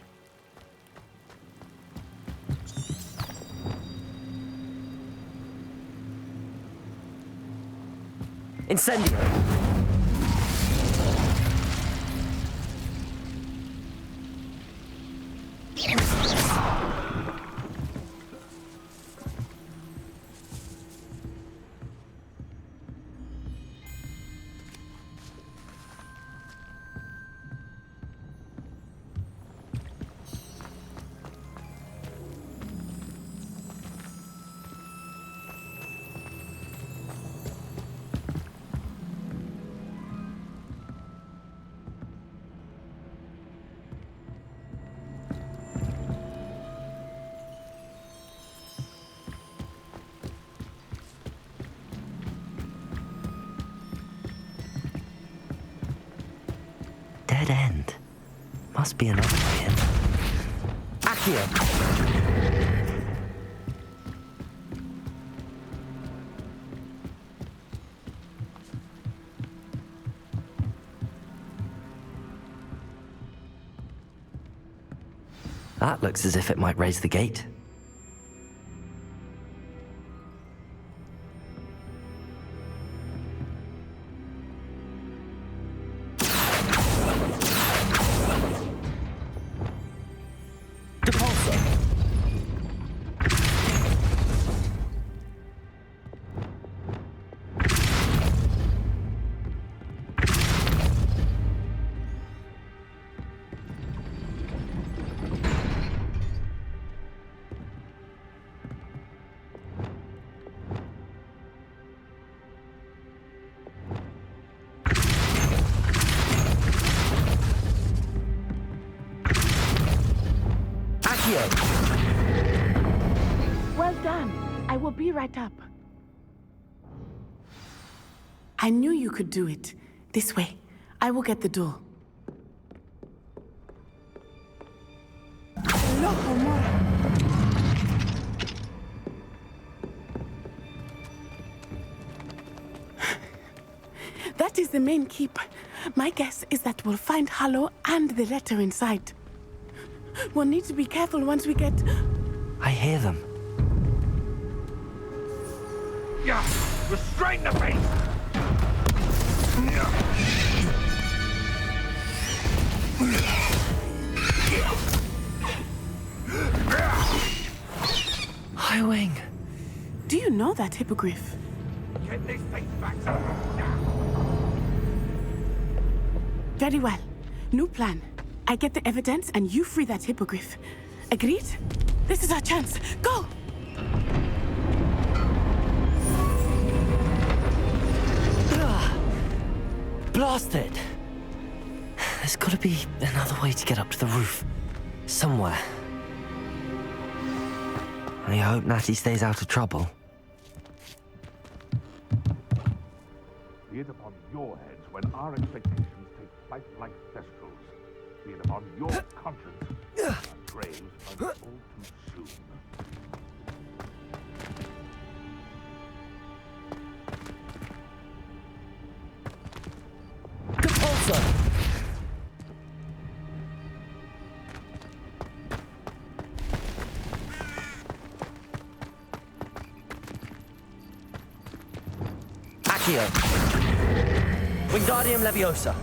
Incendio! dead end. Must be another way in. Accio! That looks as if it might raise the gate. Well done. I will be right up. I knew you could do it. This way. I will get the door. That is the main keep. My guess is that we'll find Hollow and the letter inside. We'll need to be careful once we get... I hear them. Yeah! Restrain the beast! Highwing. Do you know that hippogriff? Get this thing back. Very well. New plan. I get the evidence and you free that hippogriff. Agreed? This is our chance. Go! Blasted! There's gotta be another way to get up to the roof. Somewhere. I hope Natty stays out of trouble. Be it upon your heads when our expectations take flight like thestrals. Be it upon your conscience our graves are all too soon. Accio. Wingardium Leviosa.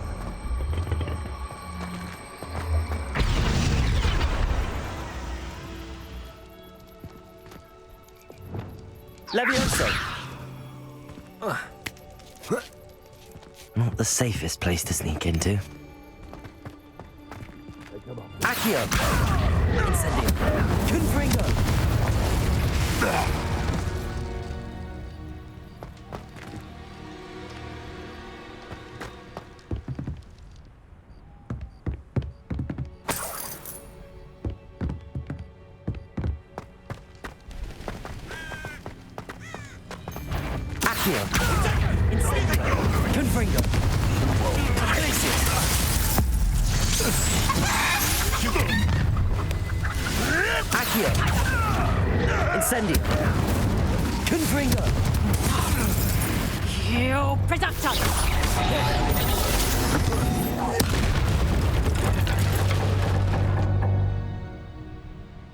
Leviosa. Not the safest place to sneak into. Accio. Incendium. Confringo. Accio. Incendio. Confringo. Glacius. Accio. Incendio. Confringo. You Presumption!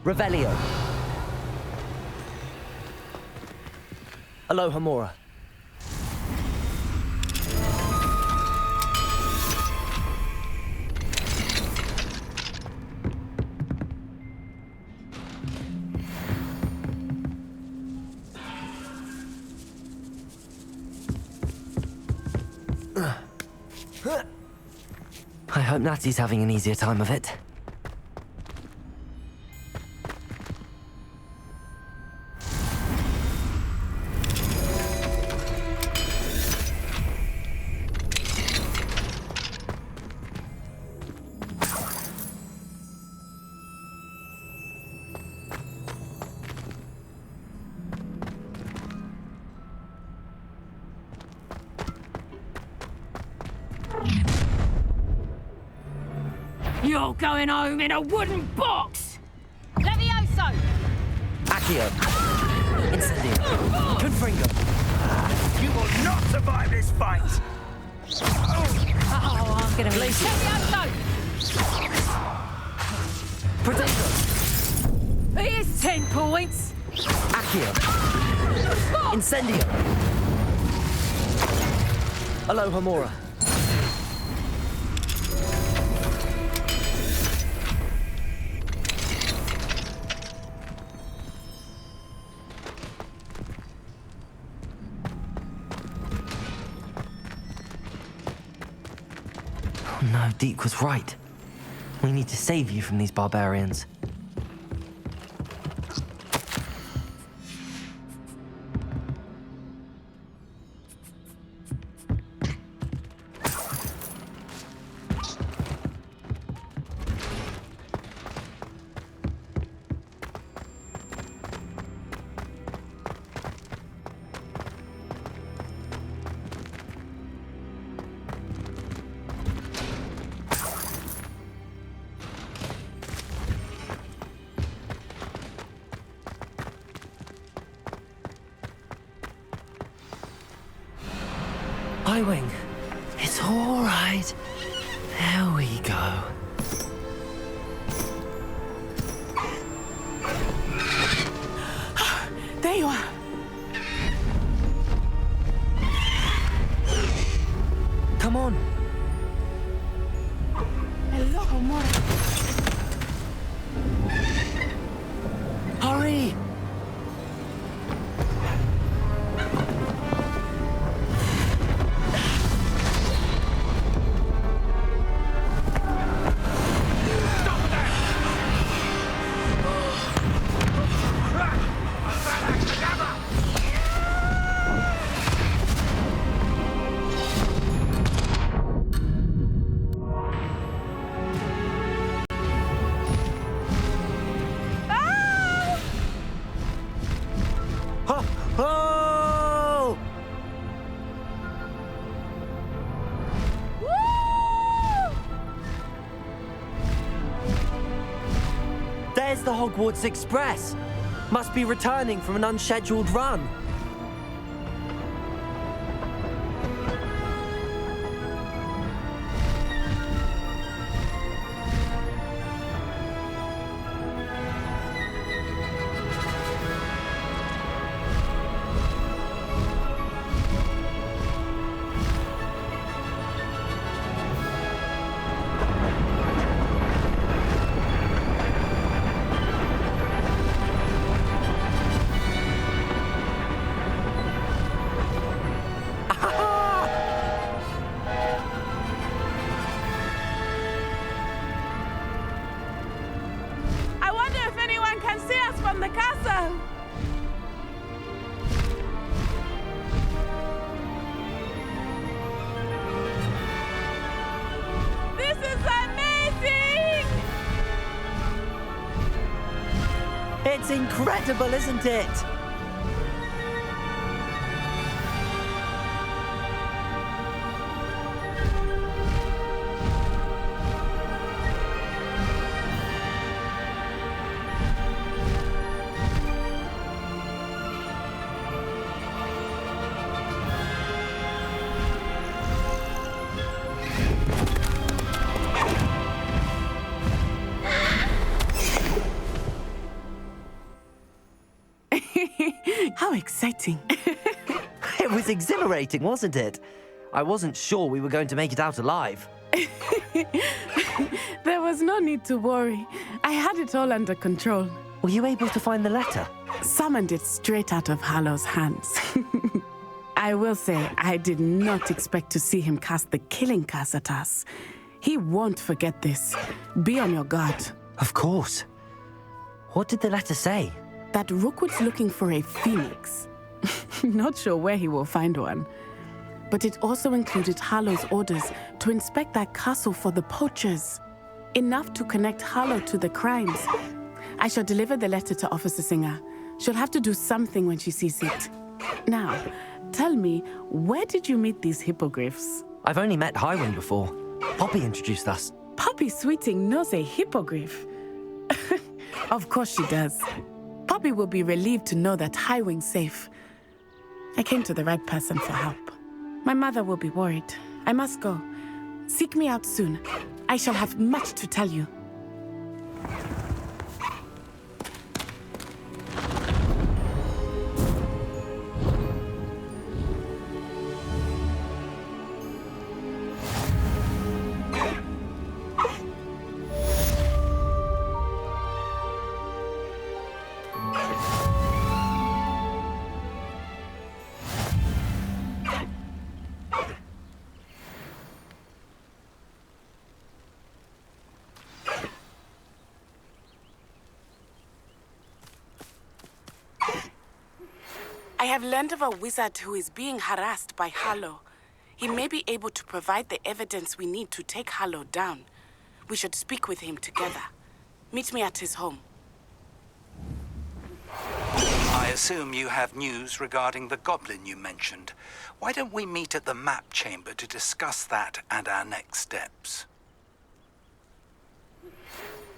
Revelio. Alohomora. I hope Natty's having an easier time of it. You're going home in a wooden box! Levioso! Accio. Incendio. Confringo. You will not survive this fight! Oh, I'm gonna be Levioso. Protego. Here's 10 points! Accio. Incendio. Aloha Mora. Oh no, Deek was right. We need to save you from these barbarians. Highwing, it's all right. There we go. There you are. Come on. Hello, Mora. Hurry! Oh! There's the Hogwarts Express. Must be returning from an unscheduled run. I wonder if anyone can see us from the castle! This is amazing! It's incredible, isn't it? How exciting. It was exhilarating, wasn't it? I wasn't sure we were going to make it out alive. There was no need to worry. I had it all under control. Were you able to find the letter? Summoned it straight out of Harlow's hands. I will say, I did not expect to see him cast the killing curse at us. He won't forget this. Be on your guard. Of course. What did the letter say? That Rookwood's looking for a phoenix. Not sure where he will find one. But it also included Harlow's orders to inspect that castle for the poachers. Enough to connect Harlow to the crimes. I shall deliver the letter to Officer Singer. She'll have to do something when she sees it. Now, tell me, where did you meet these hippogriffs? I've only met Highwing before. Poppy introduced us. Poppy Sweeting knows a hippogriff. Of course she does. Poppy will be relieved to know that Highwing's safe. I came to the right person for help. My mother will be worried. I must go. Seek me out soon. I shall have much to tell you. I have learned of a wizard who is being harassed by Harlow. He may be able to provide the evidence we need to take Harlow down. We should speak with him together. Meet me at his home. I assume you have news regarding the goblin you mentioned. Why don't we meet at the map chamber to discuss that and our next steps?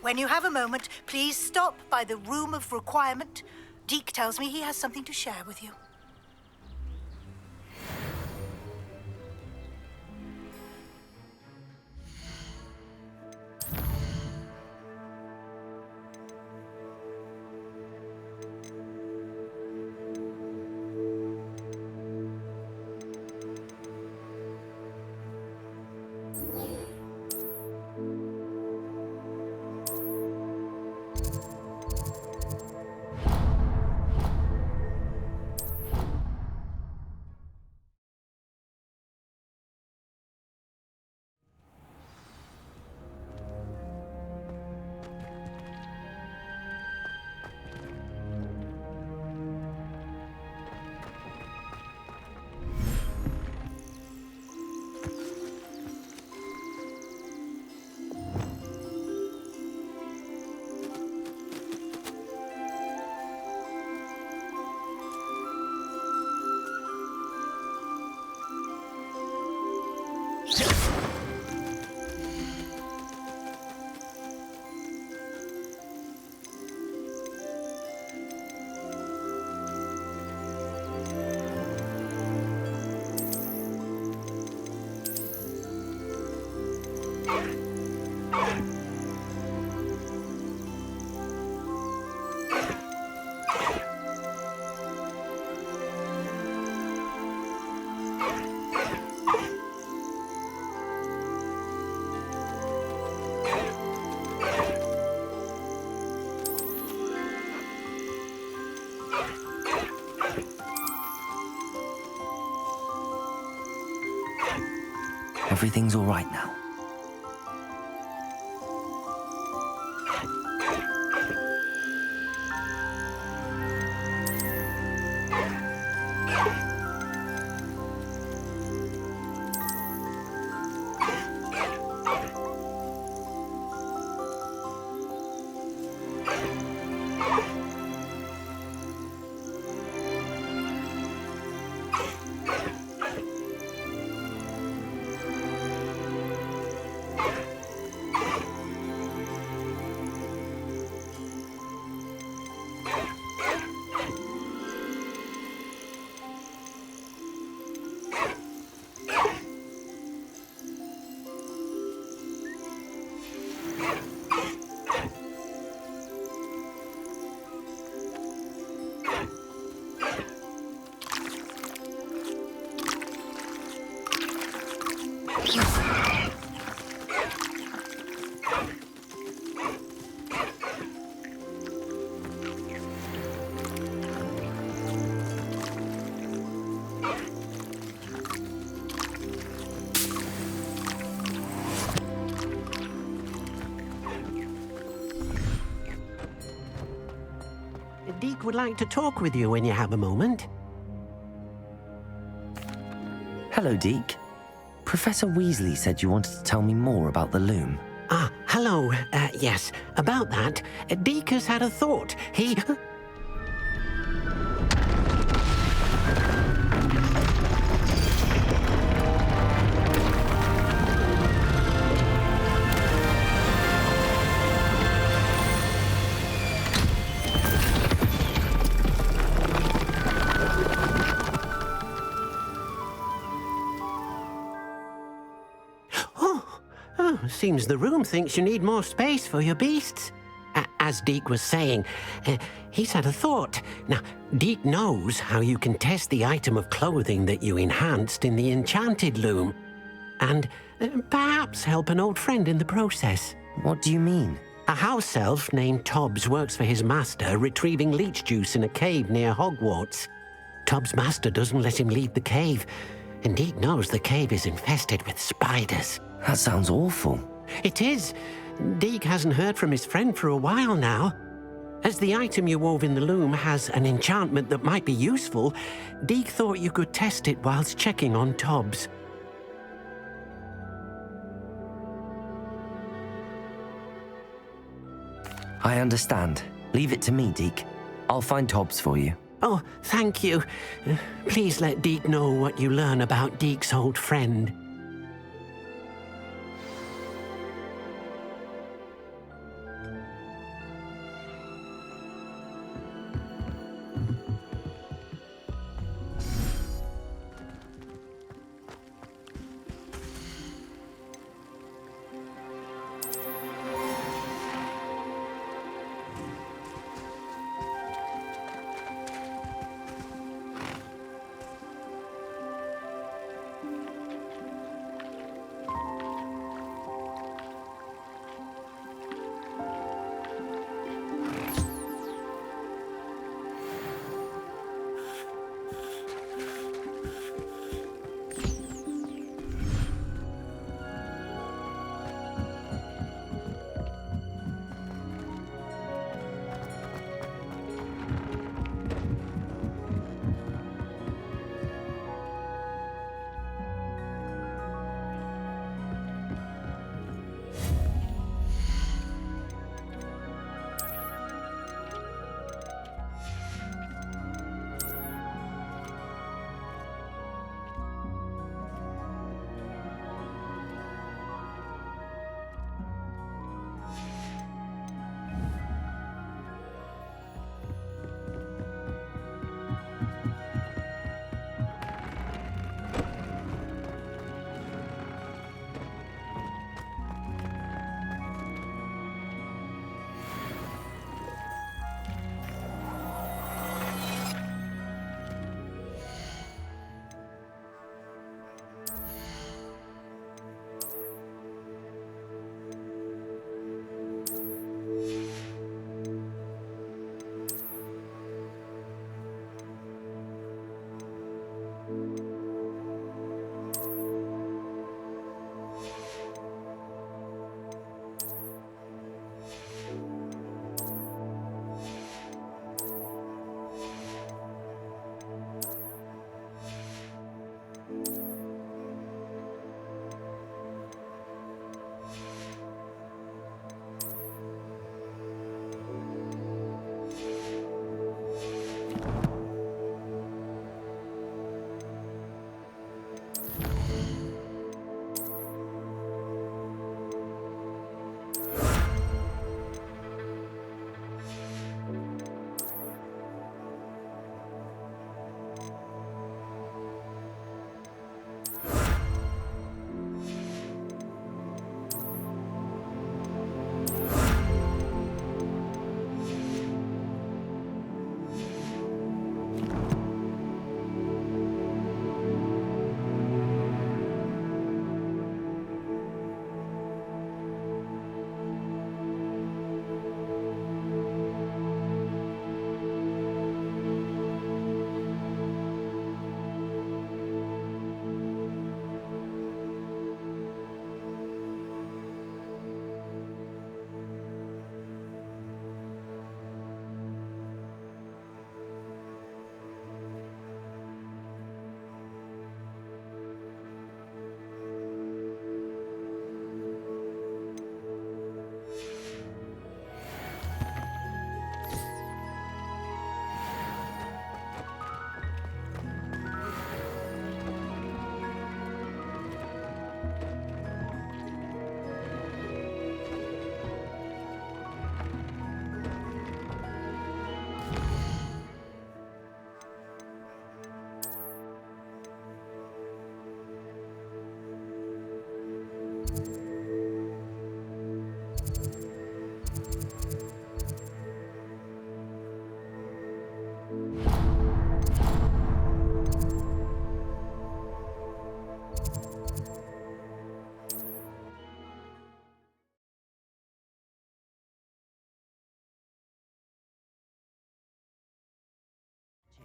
When you have a moment, please stop by the Room of Requirement. Deke tells me he has something to share with you. Everything's all right now. Deke would like to talk with you when you have a moment. Hello, Deke. Professor Weasley said you wanted to tell me more about the loom. Ah, hello. Yes, about that. Deke has had a thought. He... seems the room thinks you need more space for your beasts. As Deke was saying, he's had a thought. Now, Deke knows how you can test the item of clothing that you enhanced in the enchanted loom, and perhaps help an old friend in the process. What do you mean? A house elf named Tobbs works for his master, retrieving leech juice in a cave near Hogwarts. Tobbs' master doesn't let him leave the cave, and Deke knows the cave is infested with spiders. That sounds awful. It is. Deke hasn't heard from his friend for a while now. As the item you wove in the loom has an enchantment that might be useful, Deke thought you could test it whilst checking on Tobbs. I understand. Leave it to me, Deke. I'll find Tobbs for you. Oh, thank you. Please let Deke know what you learn about Deke's old friend.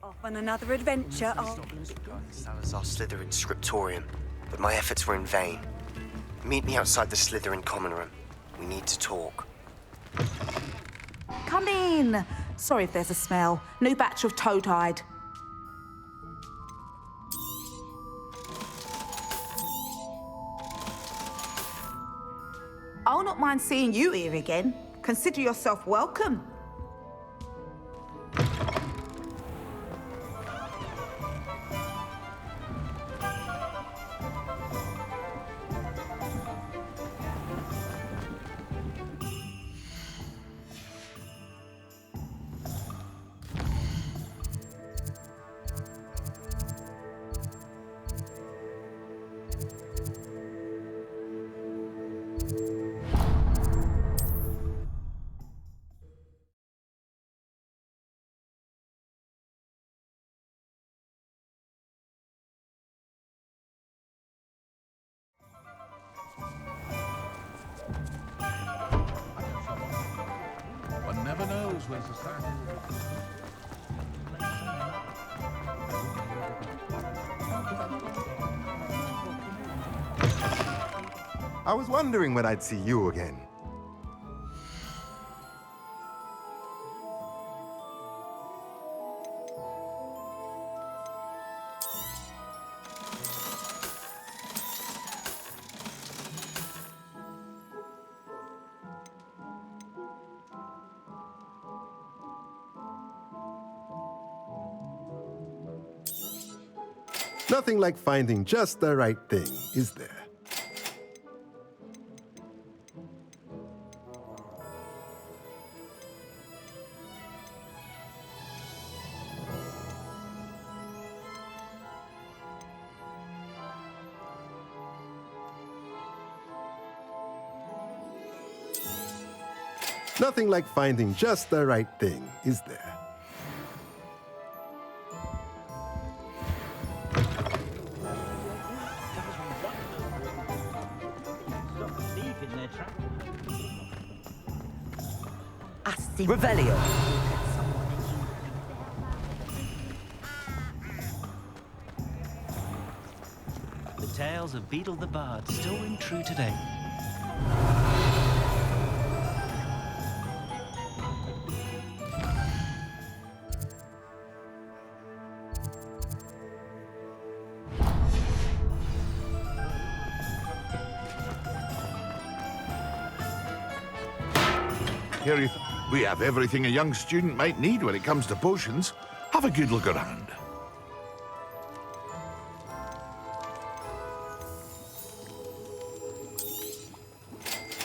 Off on another adventure, Salazar Slytherin scriptorium, but my efforts were in vain. Meet me outside the Slytherin common room. We need to talk. Come in. Sorry if there's a smell. New batch of toad-hide. I'll not mind seeing you here again. Consider yourself welcome. One never knows when to start. I was wondering when I'd see you again. Nothing like finding just the right thing, is there? Nothing like finding just the right thing, is there? Revelio. The tales of Beetle the Bard still ring true today. Here, Ethan. We have everything a young student might need when it comes to potions. Have a good look around.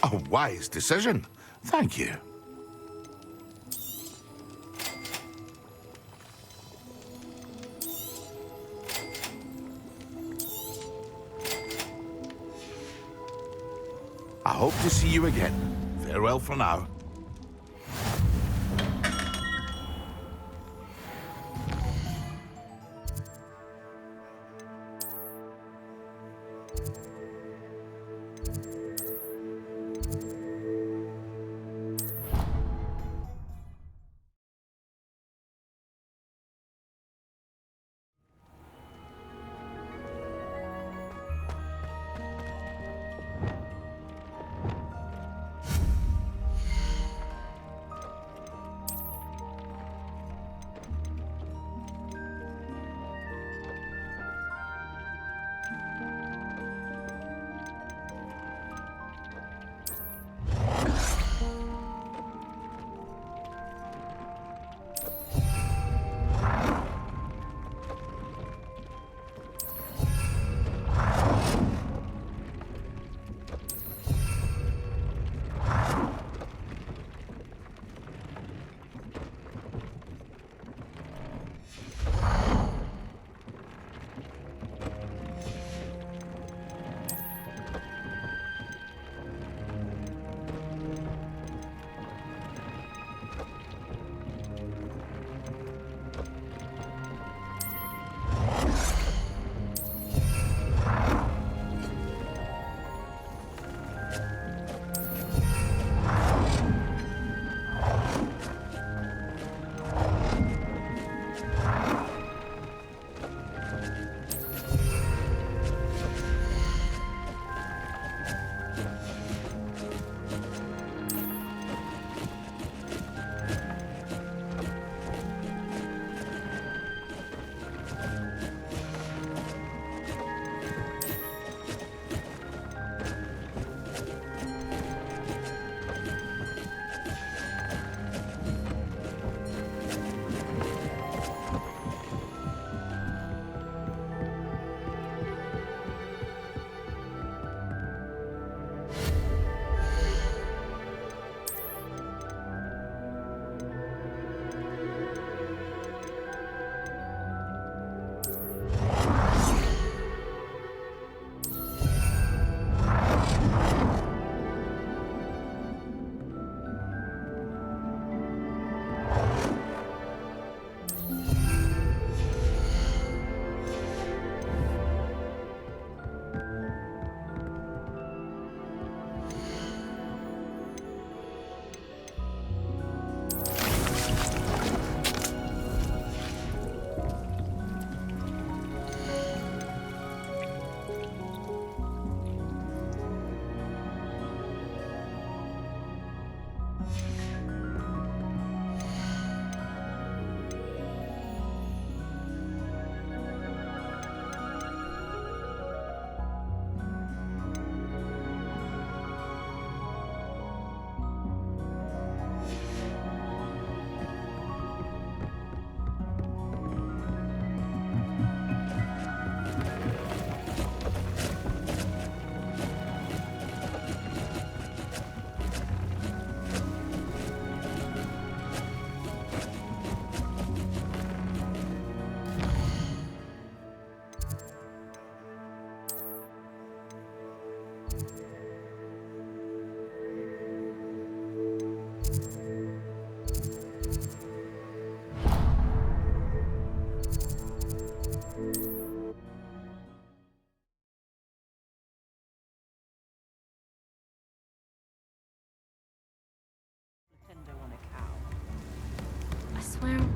A wise decision. Thank you. I hope to see you again. Farewell for now. swear one.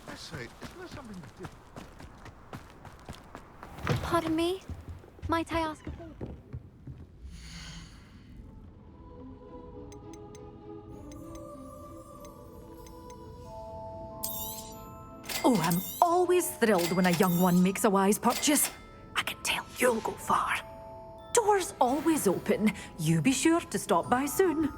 I say, isn't there something different? Pardon me? Might I ask a favor? Oh, I'm always thrilled when a young one makes a wise purchase. I can tell you'll go far. Doors always open. You be sure to stop by soon.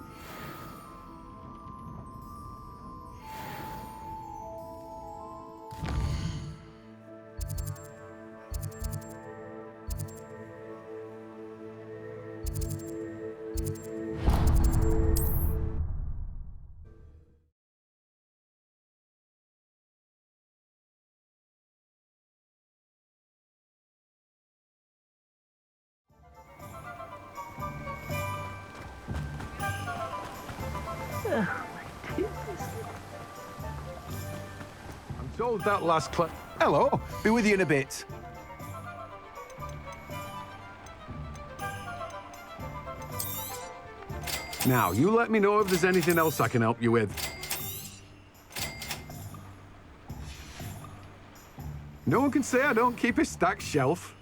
I'm told that last Hello, be with you in a bit. Now, you let me know if there's anything else I can help you with. No one can say I don't keep a stacked shelf.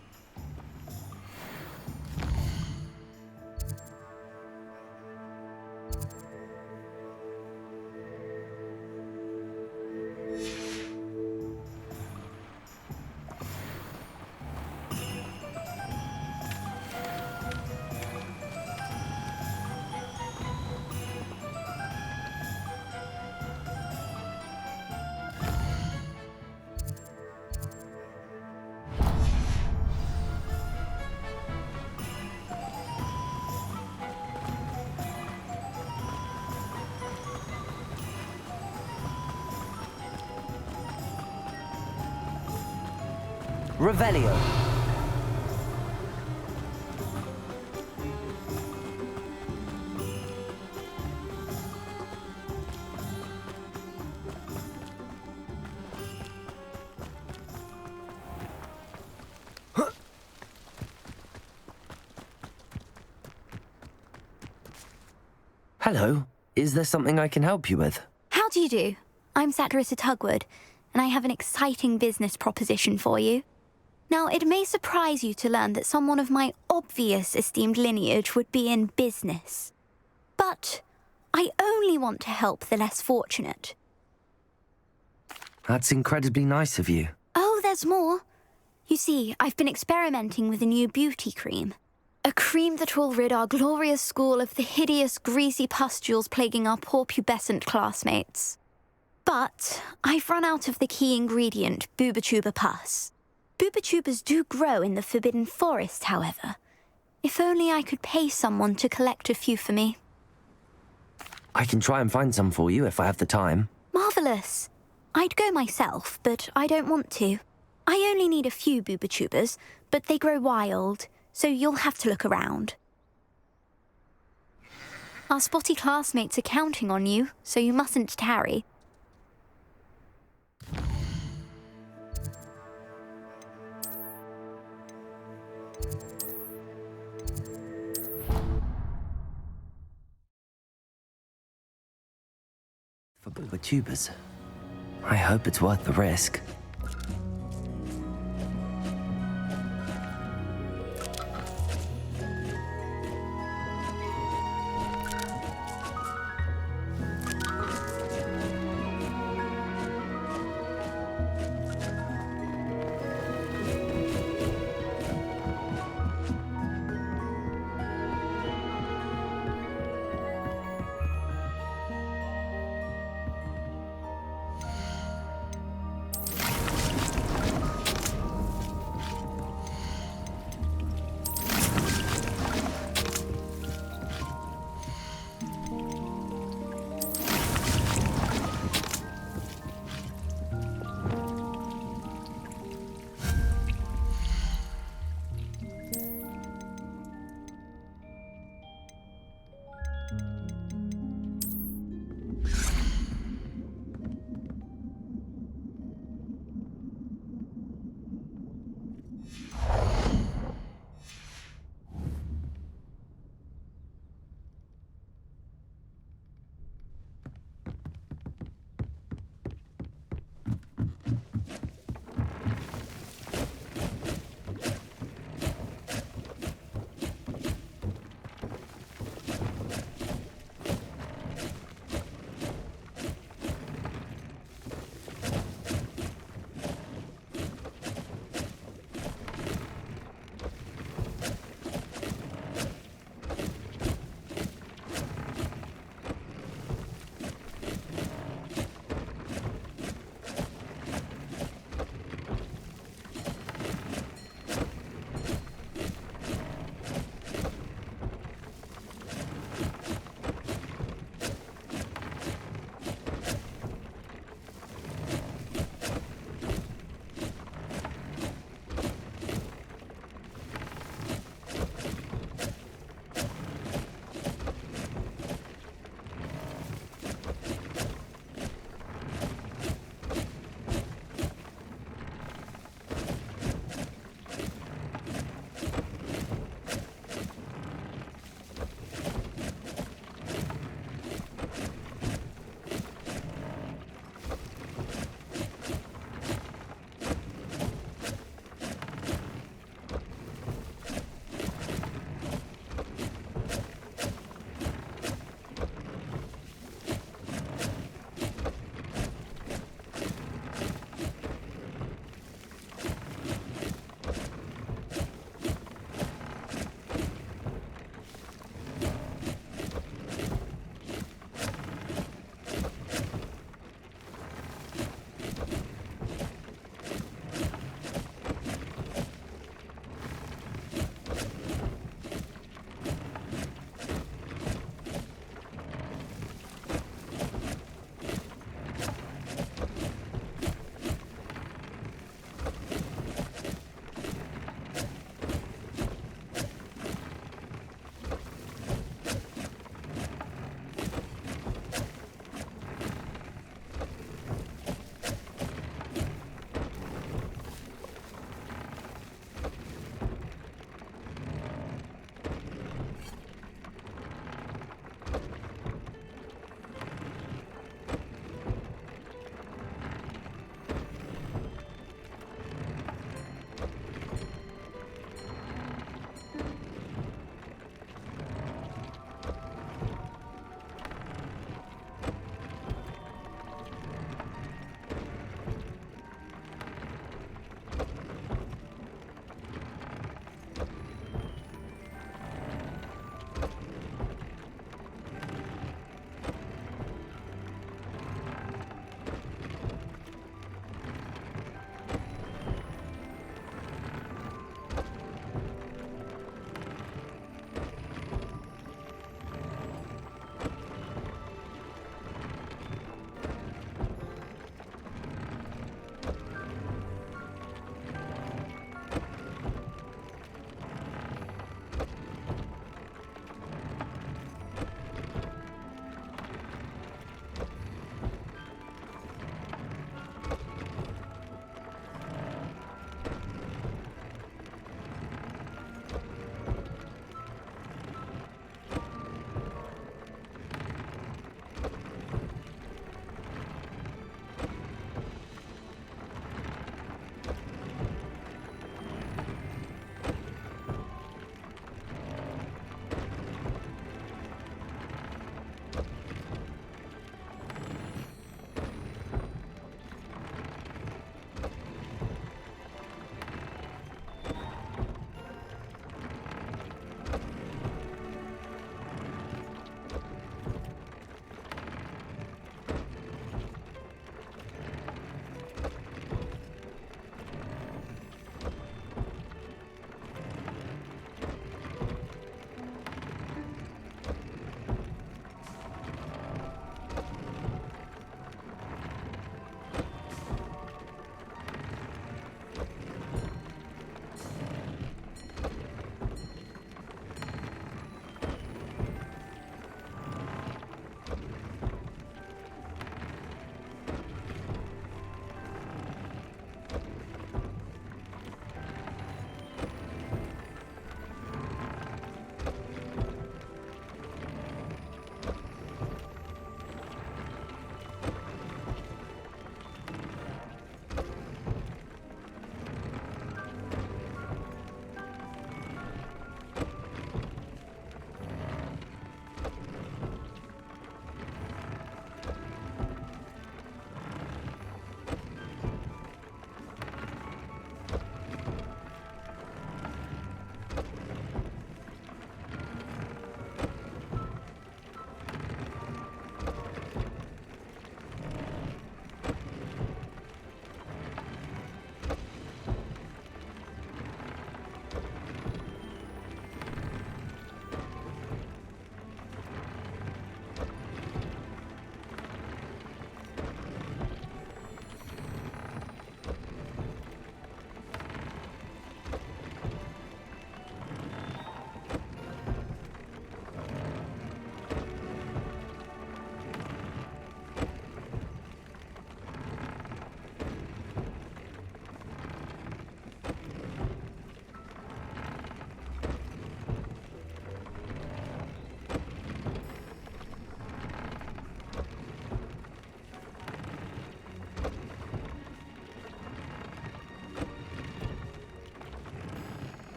Revelio. Hello. Is there something I can help you with? How do you do? I'm Satirissa Tugwood, and I have an exciting business proposition for you. Now, it may surprise you to learn that someone of my obvious esteemed lineage would be in business. But I only want to help the less fortunate. That's incredibly nice of you. Oh, there's more. You see, I've been experimenting with a new beauty cream. A cream that will rid our glorious school of the hideous, greasy pustules plaguing our poor pubescent classmates. But I've run out of the key ingredient, Booba-tuber pus. Booba-tubers do grow in the Forbidden Forest, however. If only I could pay someone to collect a few for me. I can try and find some for you if I have the time. Marvellous. I'd go myself, but I don't want to. I only need a few Booba-tubers, but they grow wild, so you'll have to look around. Our spotty classmates are counting on you, so you mustn't tarry. For Booba-tubers. I hope it's worth the risk.